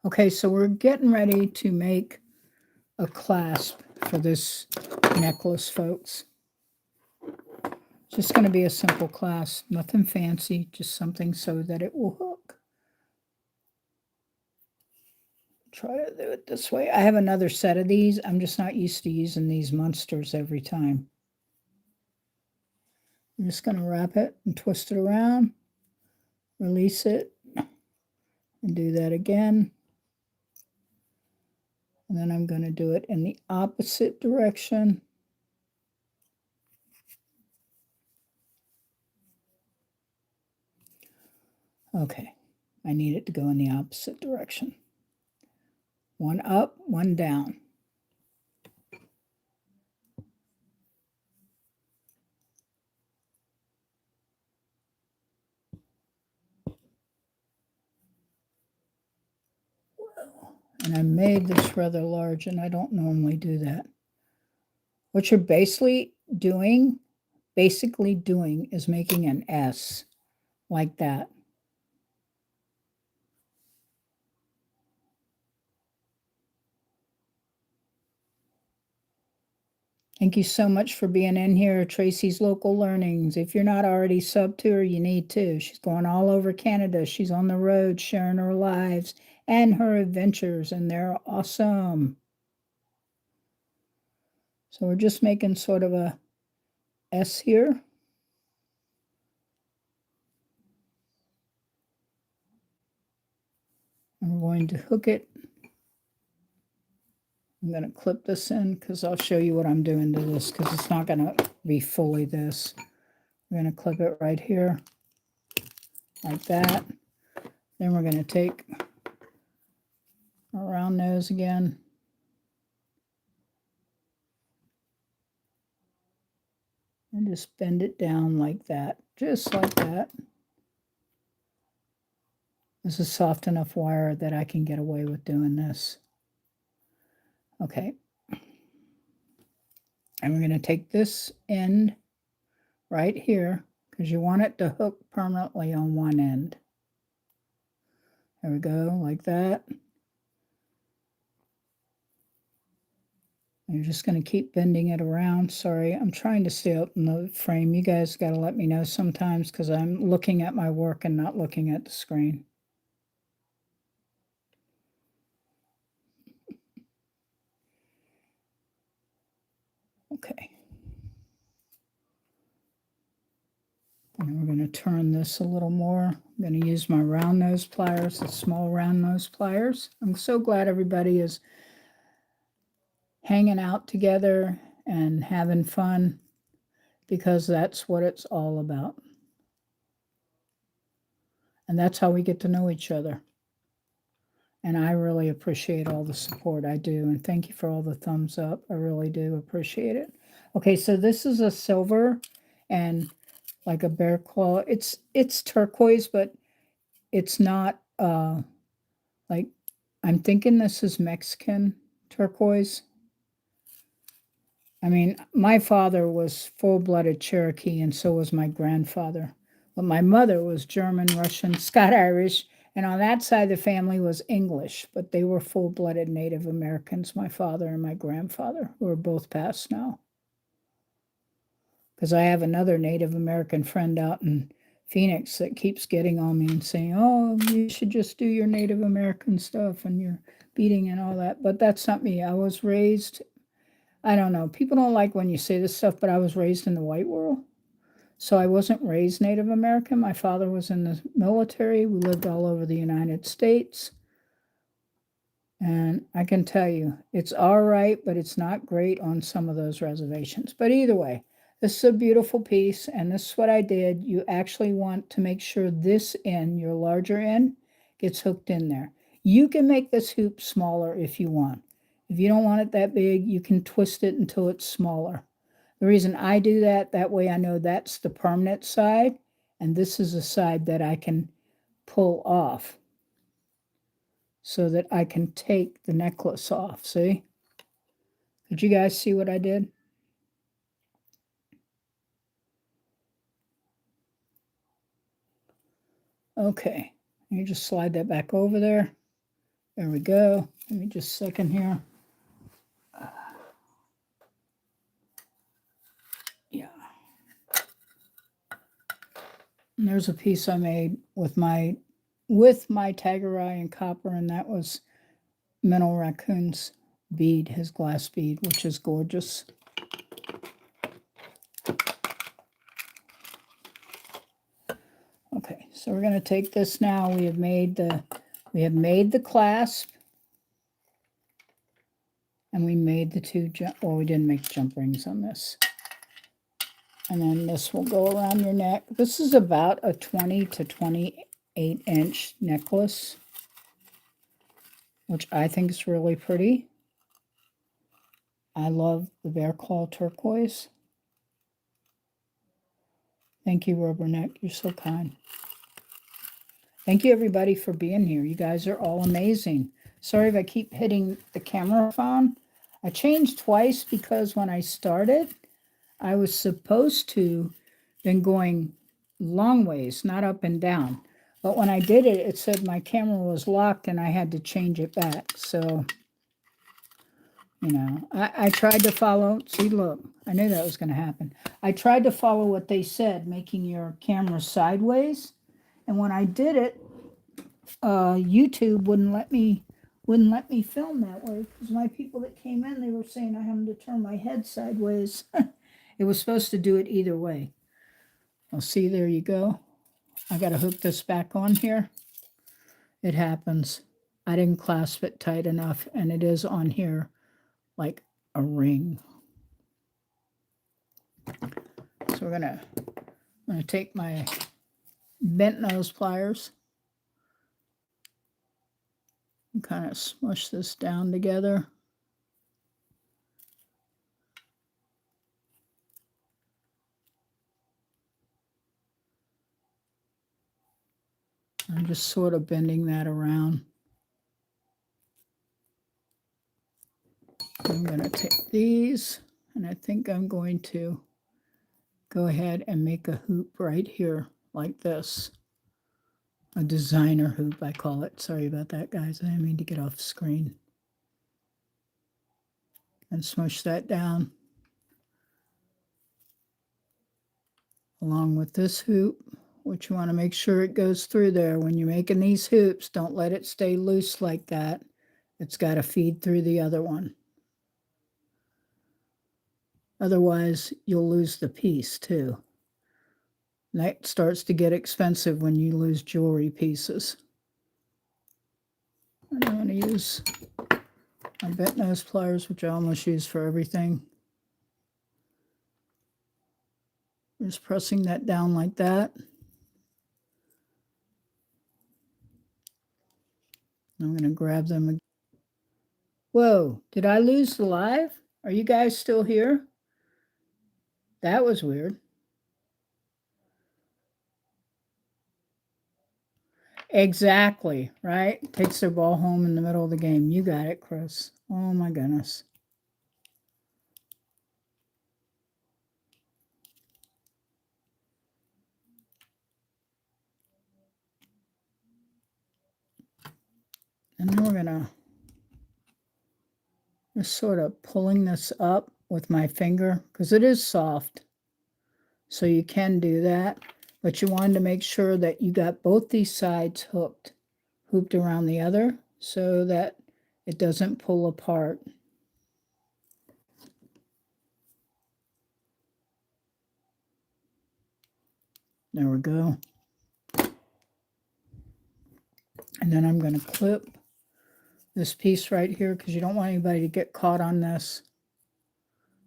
Okay, so we're getting ready to make a clasp for this necklace, folks. Just going to be a simple clasp, nothing fancy, just something so that it will hook. Try to do it this way. I have another set of these. I'm just not used to using these monsters every time. I'm just going to wrap it and twist it around, release it, and do that again. And then I'm going to do it in the opposite direction. Okay, I need it to go in the opposite direction. One up, one down. And I made this rather large, and I don't normally do that. What you're basically doing is making an S like that. Thank you so much for being in here, Tracy's Local Learnings. If you're not already subbed to her, you need to. She's going all over Canada. She's on the road sharing her lives and her adventures, and they're awesome. So we're just making sort of a S here. And we're going to hook it. I'm going to clip this in because I'll show you what I'm doing to this because it's not going to be fully this. We're going to clip it right here like that. Then we're going to take our round nose again. And just bend it down like that, just like that. This is soft enough wire that I can get away with doing this. Okay. And we're going to take this end right here because you want it to hook permanently on one end. There we go, like that. And you're just going to keep bending it around. Sorry, I'm trying to stay up in the frame. You guys got to let me know sometimes because I'm looking at my work and not looking at the screen. Okay. And we're going to turn this a little more. I'm going to use my round nose pliers, the small round nose pliers. I'm so glad everybody is hanging out together and having fun because that's what it's all about. And that's how we get to know each other. And I really appreciate all the support. I do. And thank you for all the thumbs up. I really do appreciate it. Okay, so this is a silver and like a bear claw. It's turquoise, but it's not like, I'm thinking this is Mexican turquoise. I mean, my father was full-blooded Cherokee, and so was my grandfather. But my mother was German, Russian, Scot-Irish, and on that side, the family was English, but they were full-blooded Native Americans, my father and my grandfather, who are both passed now. Because I have another Native American friend out in Phoenix that keeps getting on me and saying, oh, you should just do your Native American stuff and your beading and all that. But that's not me. I was raised, I don't know, people don't like when you say this stuff, but I was raised in the white world. So I wasn't raised Native American. My father was in the military. We lived all over the United States. And I can tell you, it's all right, but it's not great on some of those reservations. But either way, this is a beautiful piece, and this is what I did. You actually want to make sure this end, your larger end, gets hooked in there. You can make this hoop smaller if you want. If you don't want it that big, you can twist it until it's smaller. The reason I do that, that way I know that's the permanent side, and this is the side that I can pull off so that I can take the necklace off, see? Did you guys see what I did? Okay, you just slide that back over there. There we go. Let me just a second here. Yeah. And there's a piece I made with my Tiger Eye and copper, and that was Minnow Raccoon's bead, his glass bead, which is gorgeous. Okay, so we're going to take this now. We have made the clasp, and we made the two well, we didn't make jump rings on this. And then this will go around your neck. This is about a 20 to 28 inch necklace, which I think is really pretty. I love the bear claw turquoise. Thank you, Rubberneck. You're so kind. Thank you, everybody, for being here. You guys are all amazing. Sorry if I keep hitting the camera phone. I changed twice because when I started, I was supposed to been going long ways, not up and down. But when I did it, it said my camera was locked and I had to change it back. So, you know, I tried to follow. See, look, I knew that was going to happen. I tried to follow what they said, making your camera sideways. And when I did it, YouTube wouldn't let me film that way, because my people that came in, they were saying I had to turn my head sideways. It was supposed to do it either way. Well, see, there you go. I got to hook this back on here. It happens. I didn't clasp it tight enough, and it is on here like a ring. So I'm gonna take my bent nose pliers and kind of smush this down together. I'm just sort of bending that around. I'm going to take these, and I think I'm going to go ahead and make a hoop right here like this. A designer hoop, I call it. Sorry about that, guys. I didn't mean to get off screen. And smush that down along with this hoop, which you want to make sure it goes through there. When you're making these hoops, don't let it stay loose like that. It's got to feed through the other one. Otherwise, you'll lose the piece too. And that starts to get expensive when you lose jewelry pieces. And I'm going to use my bent nose pliers, which I almost use for everything. Just pressing that down like that. I'm going to grab them again. Whoa, did I lose the live? Are you guys still here? That was weird. Exactly, right? Takes their ball home in the middle of the game. You got it, Chris. Oh my goodness. And then we're going to just sort of pulling this up with my finger, because it is soft. So you can do that, but you wanted to make sure that you got both these sides hooped around the other, so that it doesn't pull apart. There we go. And then I'm going to clip this piece right here, because you don't want anybody to get caught on this.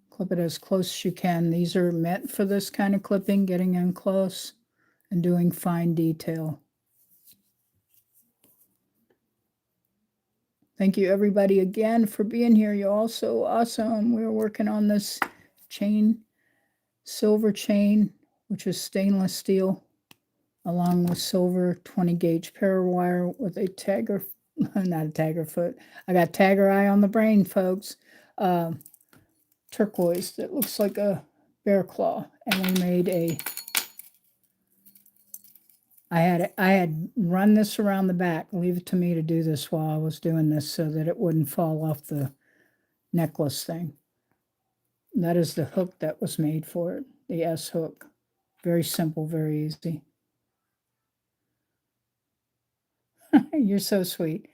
Clip it as close as you can. These are meant for this kind of clipping, getting in close and doing fine detail. Thank you, everybody, again for being here. You're all so awesome. We're working on this chain, silver chain, which is stainless steel, along with silver 20 gauge pair wire with a tagger, not a tagger foot. I got tagger eye on the brain, folks. Turquoise that looks like a bear claw. And we made I had run this around the back. Leave it to me to do this while I was doing this so that it wouldn't fall off the necklace thing. And that is the hook that was made for it, the S hook. Very simple, very easy. You're so sweet.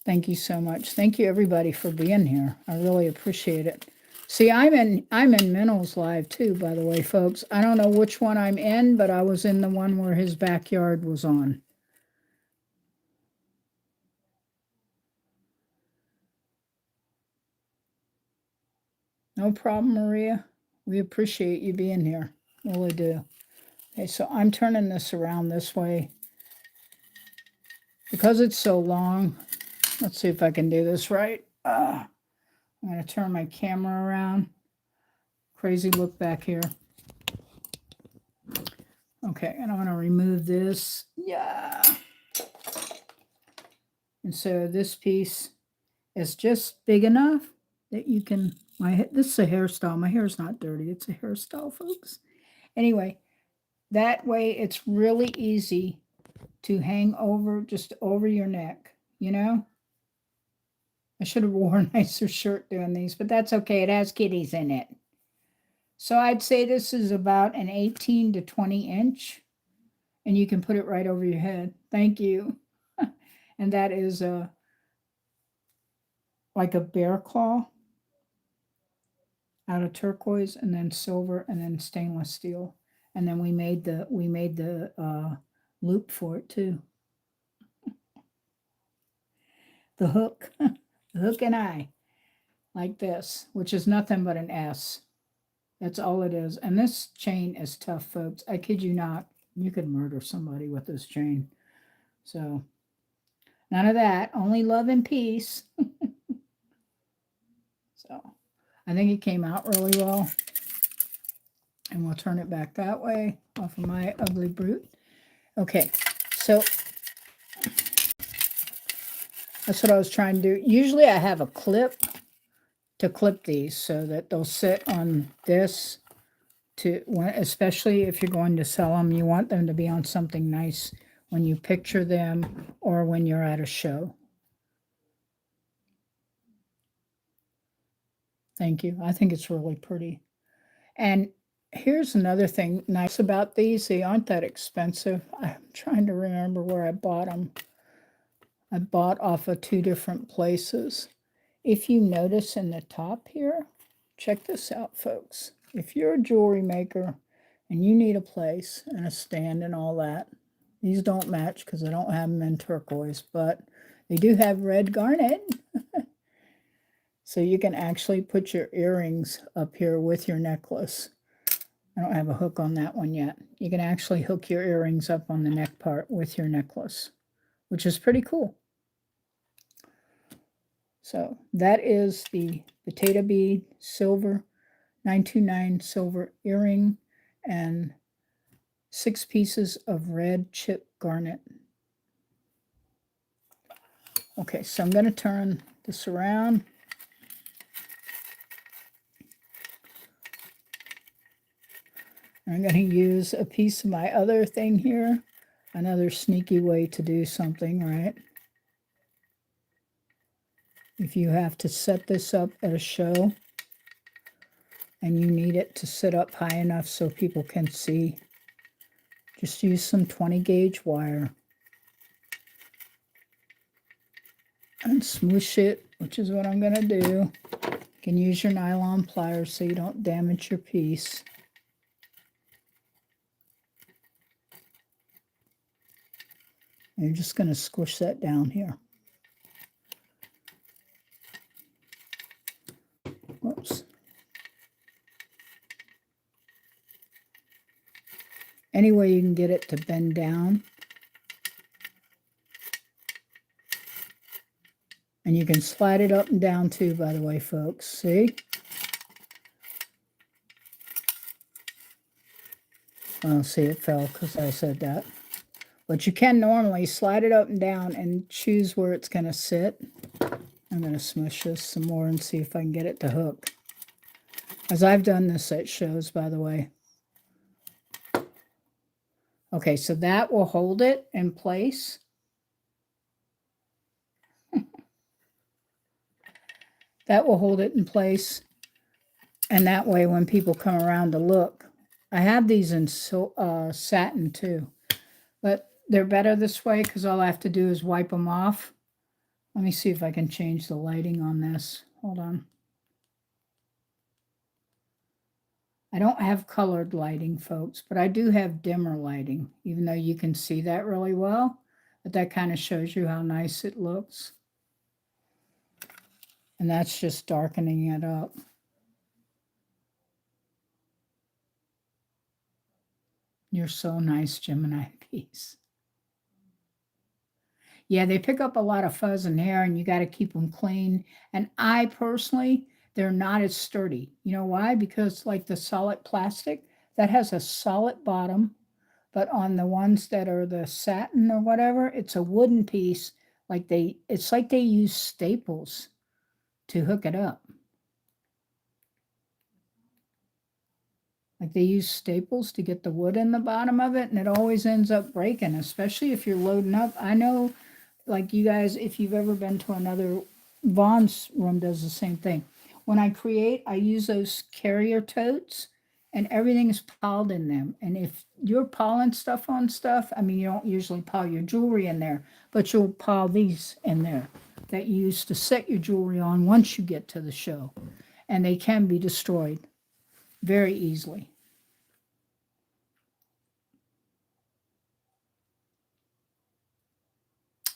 Thank you so much. Thank you everybody for being here. I really appreciate it. See, I'm in Minnow's live too, by the way, folks. I don't know which one I'm in, but I was in the one where his backyard was on. No problem, Maria. We appreciate you being here. Really do. Okay, so I'm turning this around this way. Because it's so long, let's see if I can do this right. I'm going to turn my camera around. Crazy look back here. Okay, and I'm going to remove this. Yeah. And so this piece is just big enough that you can, this is a hairstyle. My hair's not dirty. It's a hairstyle, folks. Anyway, that way it's really easy to hang over, just over your neck, you know? I should have worn a nicer shirt doing these, but that's okay. It has kitties in it. So I'd say this is about an 18 to 20 inch, and you can put it right over your head. Thank you. And that is like a bear claw out of turquoise, and then silver, and then stainless steel. And then we made the loop for it too. The hook, the hook and eye, like this, which is nothing but an S. That's all it is. And this chain is tough, folks. I kid you not. You could murder somebody with this chain. So none of that. Only love and peace. So I think it came out really well. And we'll turn it back that way off of my ugly brute. Okay, so that's what I was trying to do. Usually I have a clip to clip these so that they'll sit on this, especially if you're going to sell them. You want them to be on something nice when you picture them or when you're at a show. Thank you. I think it's really pretty. And here's another thing nice about these. They aren't that expensive. I'm trying to remember where I bought them. I bought off of 2 different places. If you notice in the top here, check this out, folks. If you're a jewelry maker and you need a place and a stand and all that, these don't match because I don't have them in turquoise, but they do have red garnet. So you can actually put your earrings up here with your necklace. I don't have a hook on that one yet. You can actually hook your earrings up on the neck part with your necklace, which is pretty cool. So that is the potato bead silver 929 silver earring and 6 pieces of red chip garnet. Okay, so I'm going to turn this around. I'm going to use a piece of my other thing here. Another sneaky way to do something, right? If you have to set this up at a show and you need it to sit up high enough so people can see, just use some 20 gauge wire and smoosh it, which is what I'm going to do. You can use your nylon pliers so you don't damage your piece. And you're just going to squish that down here. Whoops. Any way you can get it to bend down. And you can slide it up and down too, by the way, folks. See? Oh, see, it fell because I said that. But you can normally slide it up and down and choose where it's going to sit. I'm going to smush this some more and see if I can get it to hook. As I've done this at shows, by the way. Okay, so that will hold it in place. That will hold it in place. And that way when people come around to look, I have these in satin too. But they're better this way because all I have to do is wipe them off. Let me see if I can change the lighting on this. Hold on. I don't have colored lighting, folks, but I do have dimmer lighting, even though you can see that really well. But that kind of shows you how nice it looks. And that's just darkening it up. You're so nice, Gemini piece. Yeah, they pick up a lot of fuzz and hair, and you got to keep them clean. And I personally, they're not as sturdy. You know why? Because like the solid plastic, that has a solid bottom, but on the ones that are the satin or whatever, it's a wooden piece. It's like they use staples to hook it up. Like they use staples to get the wood in the bottom of it, and it always ends up breaking, especially if you're loading up. I know, like you guys, if you've ever been to another, Vaughn's room does the same thing. When I create, I use those carrier totes, and everything is piled in them. And if you're piling stuff on stuff, I mean, you don't usually pile your jewelry in there, but you'll pile these in there that you use to set your jewelry on once you get to the show. And they can be destroyed very easily.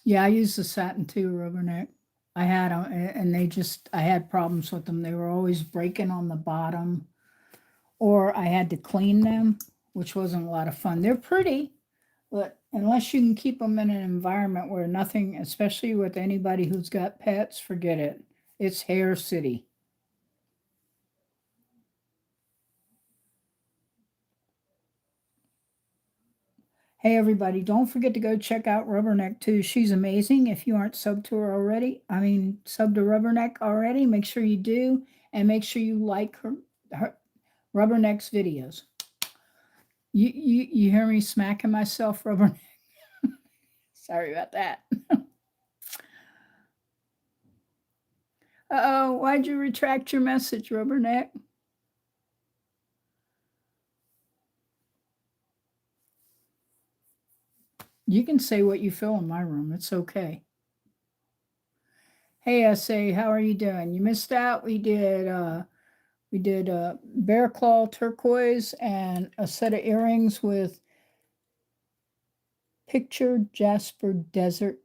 Yeah, I use the satin too, rubberneck. I had them, and I had problems with them. They were always breaking on the bottom, or I had to clean them, which wasn't a lot of fun. They're pretty, but unless you can keep them in an environment where nothing, especially with anybody who's got pets, forget it. It's hair city. Hey, everybody, don't forget to go check out Rubberneck too. She's amazing. If you aren't subbed to her already, subbed to Rubberneck already, make sure you do. And make sure you like her Rubberneck's videos. You hear me smacking myself, Rubberneck? Sorry about that. Uh-oh, why'd you retract your message, Rubberneck? You can say what you feel in my room. It's okay. Hey, SA, how are you doing? You missed out. We did bear claw turquoise and a set of earrings with picture Jasper desert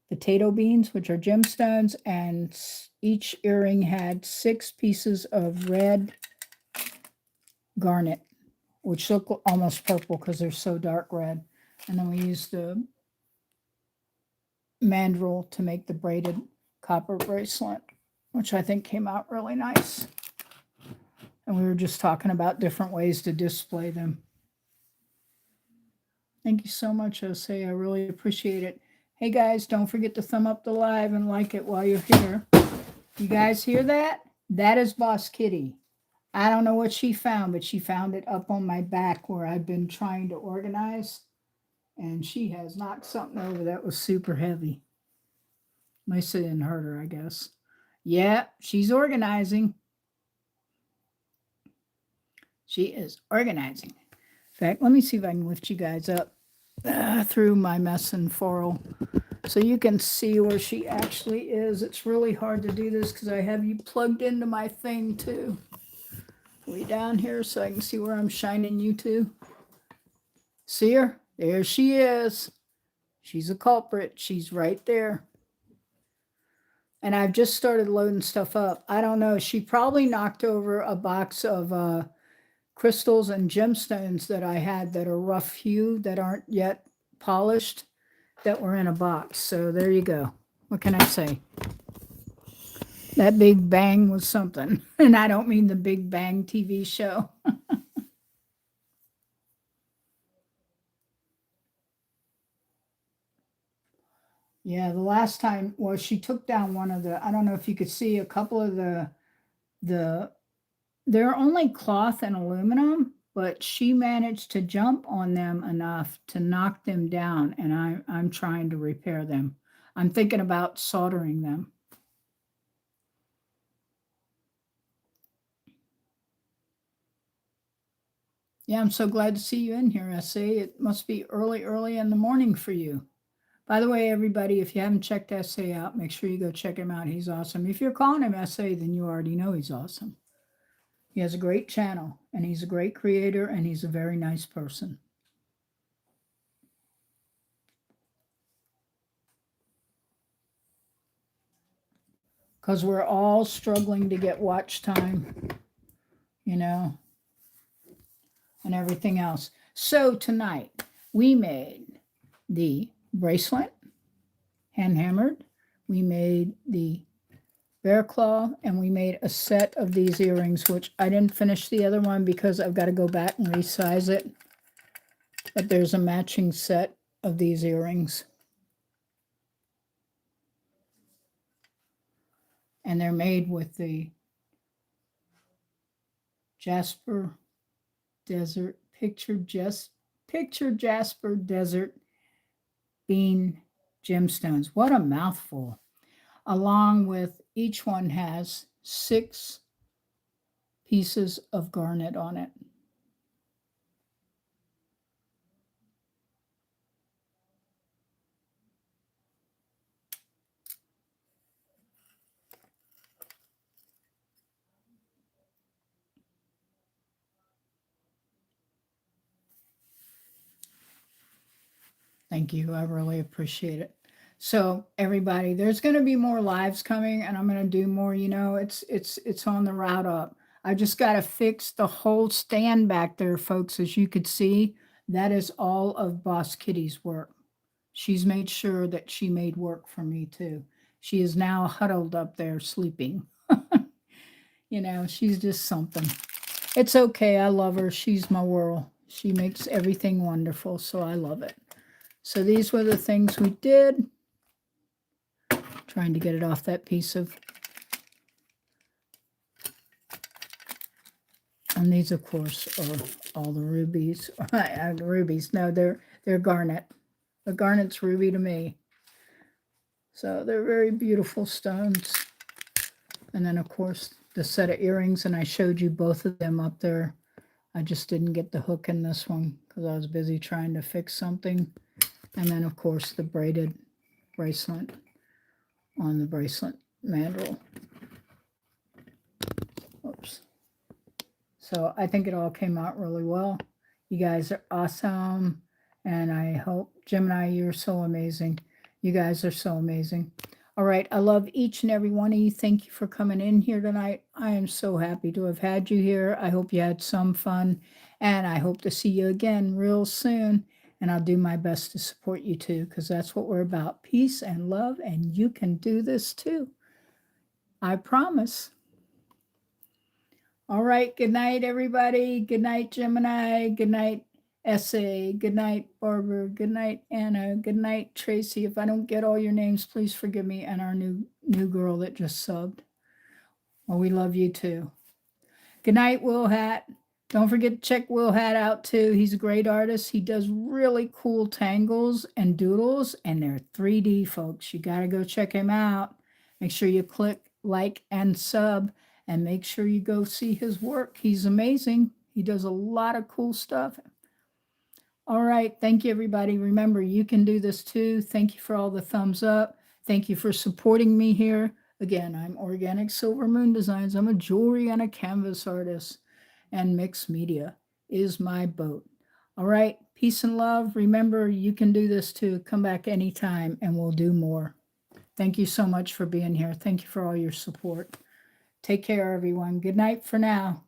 potato beans, which are gemstones, and each earring had 6 pieces of red garnet, which look almost purple because they're so dark red. And then we used the mandrel to make the braided copper bracelet, which I think came out really nice. And we were just talking about different ways to display them. Thank you so much, Jose. I really appreciate it. Hey guys, don't forget to thumb up the live and like it while you're here. You guys hear that? That is Boss Kitty. I don't know what she found, but she found it up on my back where I've been trying to organize. And she has knocked something over that was super heavy. At least it didn't hurt her, I guess. Yeah, she's organizing. She is organizing. In fact, let me see if I can lift you guys up through my mess and foil so you can see where she actually is. It's really hard to do this because I have you plugged into my thing too. Way down here so I can see where I'm shining you to. See her? There she is. She's a culprit. She's right there. And I've just started loading stuff up. I don't know. She probably knocked over a box of crystals and gemstones that I had that are rough hue that aren't yet polished that were in a box. So there you go. What can I say? That Big Bang was something. And I don't mean the Big Bang TV show. Yeah, the last time, well, she took down one of the, I don't know if you could see a couple of the they're only cloth and aluminum, but she managed to jump on them enough to knock them down, and I'm trying to repair them. I'm thinking about soldering them. Yeah, I'm so glad to see you in here, SA. It must be early in the morning for you. By the way, everybody, if you haven't checked SA out, make sure you go check him out. He's awesome. If you're calling him SA, then you already know he's awesome. He has a great channel, and he's a great creator, and he's a very nice person. Because we're all struggling to get watch time, you know, and everything else. So tonight, we made the bracelet, hand hammered. We made the bear claw, and we made a set of these earrings, which I didn't finish the other one because I've got to go back and resize it. But there's a matching set of these earrings. And they're made with the Jasper Desert, picture Jasper Desert Bean gemstones. What a mouthful. Along with each one has 6 pieces of garnet on it. Thank you. I really appreciate it. So everybody, there's going to be more lives coming, and I'm going to do more. You know, it's on the route up. I just got to fix the whole stand back there, folks. As you could see, that is all of Boss Kitty's work. She's made sure that she made work for me too. She is now huddled up there sleeping. You know, she's just something. It's okay. I love her. She's my world. She makes everything wonderful, so I love it. So these were the things we did. Trying to get it off that piece of. And these, of course, are all the rubies. Rubies. No, they're garnet. The garnet's ruby to me. So they're very beautiful stones. And then, of course, the set of earrings, and I showed you both of them up there. I just didn't get the hook in this one because I was busy trying to fix something. And then, of course, the braided bracelet on the bracelet mandrel. Oops. So I think it all came out really well. You guys are awesome. And I hope, Gemini, you're so amazing. You guys are so amazing. All right. I love each and every one of you. Thank you for coming in here tonight. I am so happy to have had you here. I hope you had some fun. And I hope to see you again real soon. And I'll do my best to support you too, because that's what we're about. Peace and love. And you can do this too. I promise. All right. Good night, everybody. Good night, Gemini. Good night, SA. Good night, Barbara. Good night, Anna. Good night, Tracy. If I don't get all your names, please forgive me. And our new girl that just subbed. Well, we love you too. Good night, Will Hat. Don't forget to check Will Hat out too. He's a great artist. He does really cool tangles and doodles, and they're 3D, folks. You got to go check him out. Make sure you click like and sub, and make sure you go see his work. He's amazing. He does a lot of cool stuff. All right. Thank you, everybody. Remember, you can do this too. Thank you for all the thumbs up. Thank you for supporting me here. Again, I'm Organic Silver Moon Designs. I'm a jewelry and a canvas artist. And mixed media is my boat. All right. Peace and love. Remember, you can do this too. Come back anytime and we'll do more. Thank you so much for being here. Thank you for all your support. Take care, everyone. Good night for now.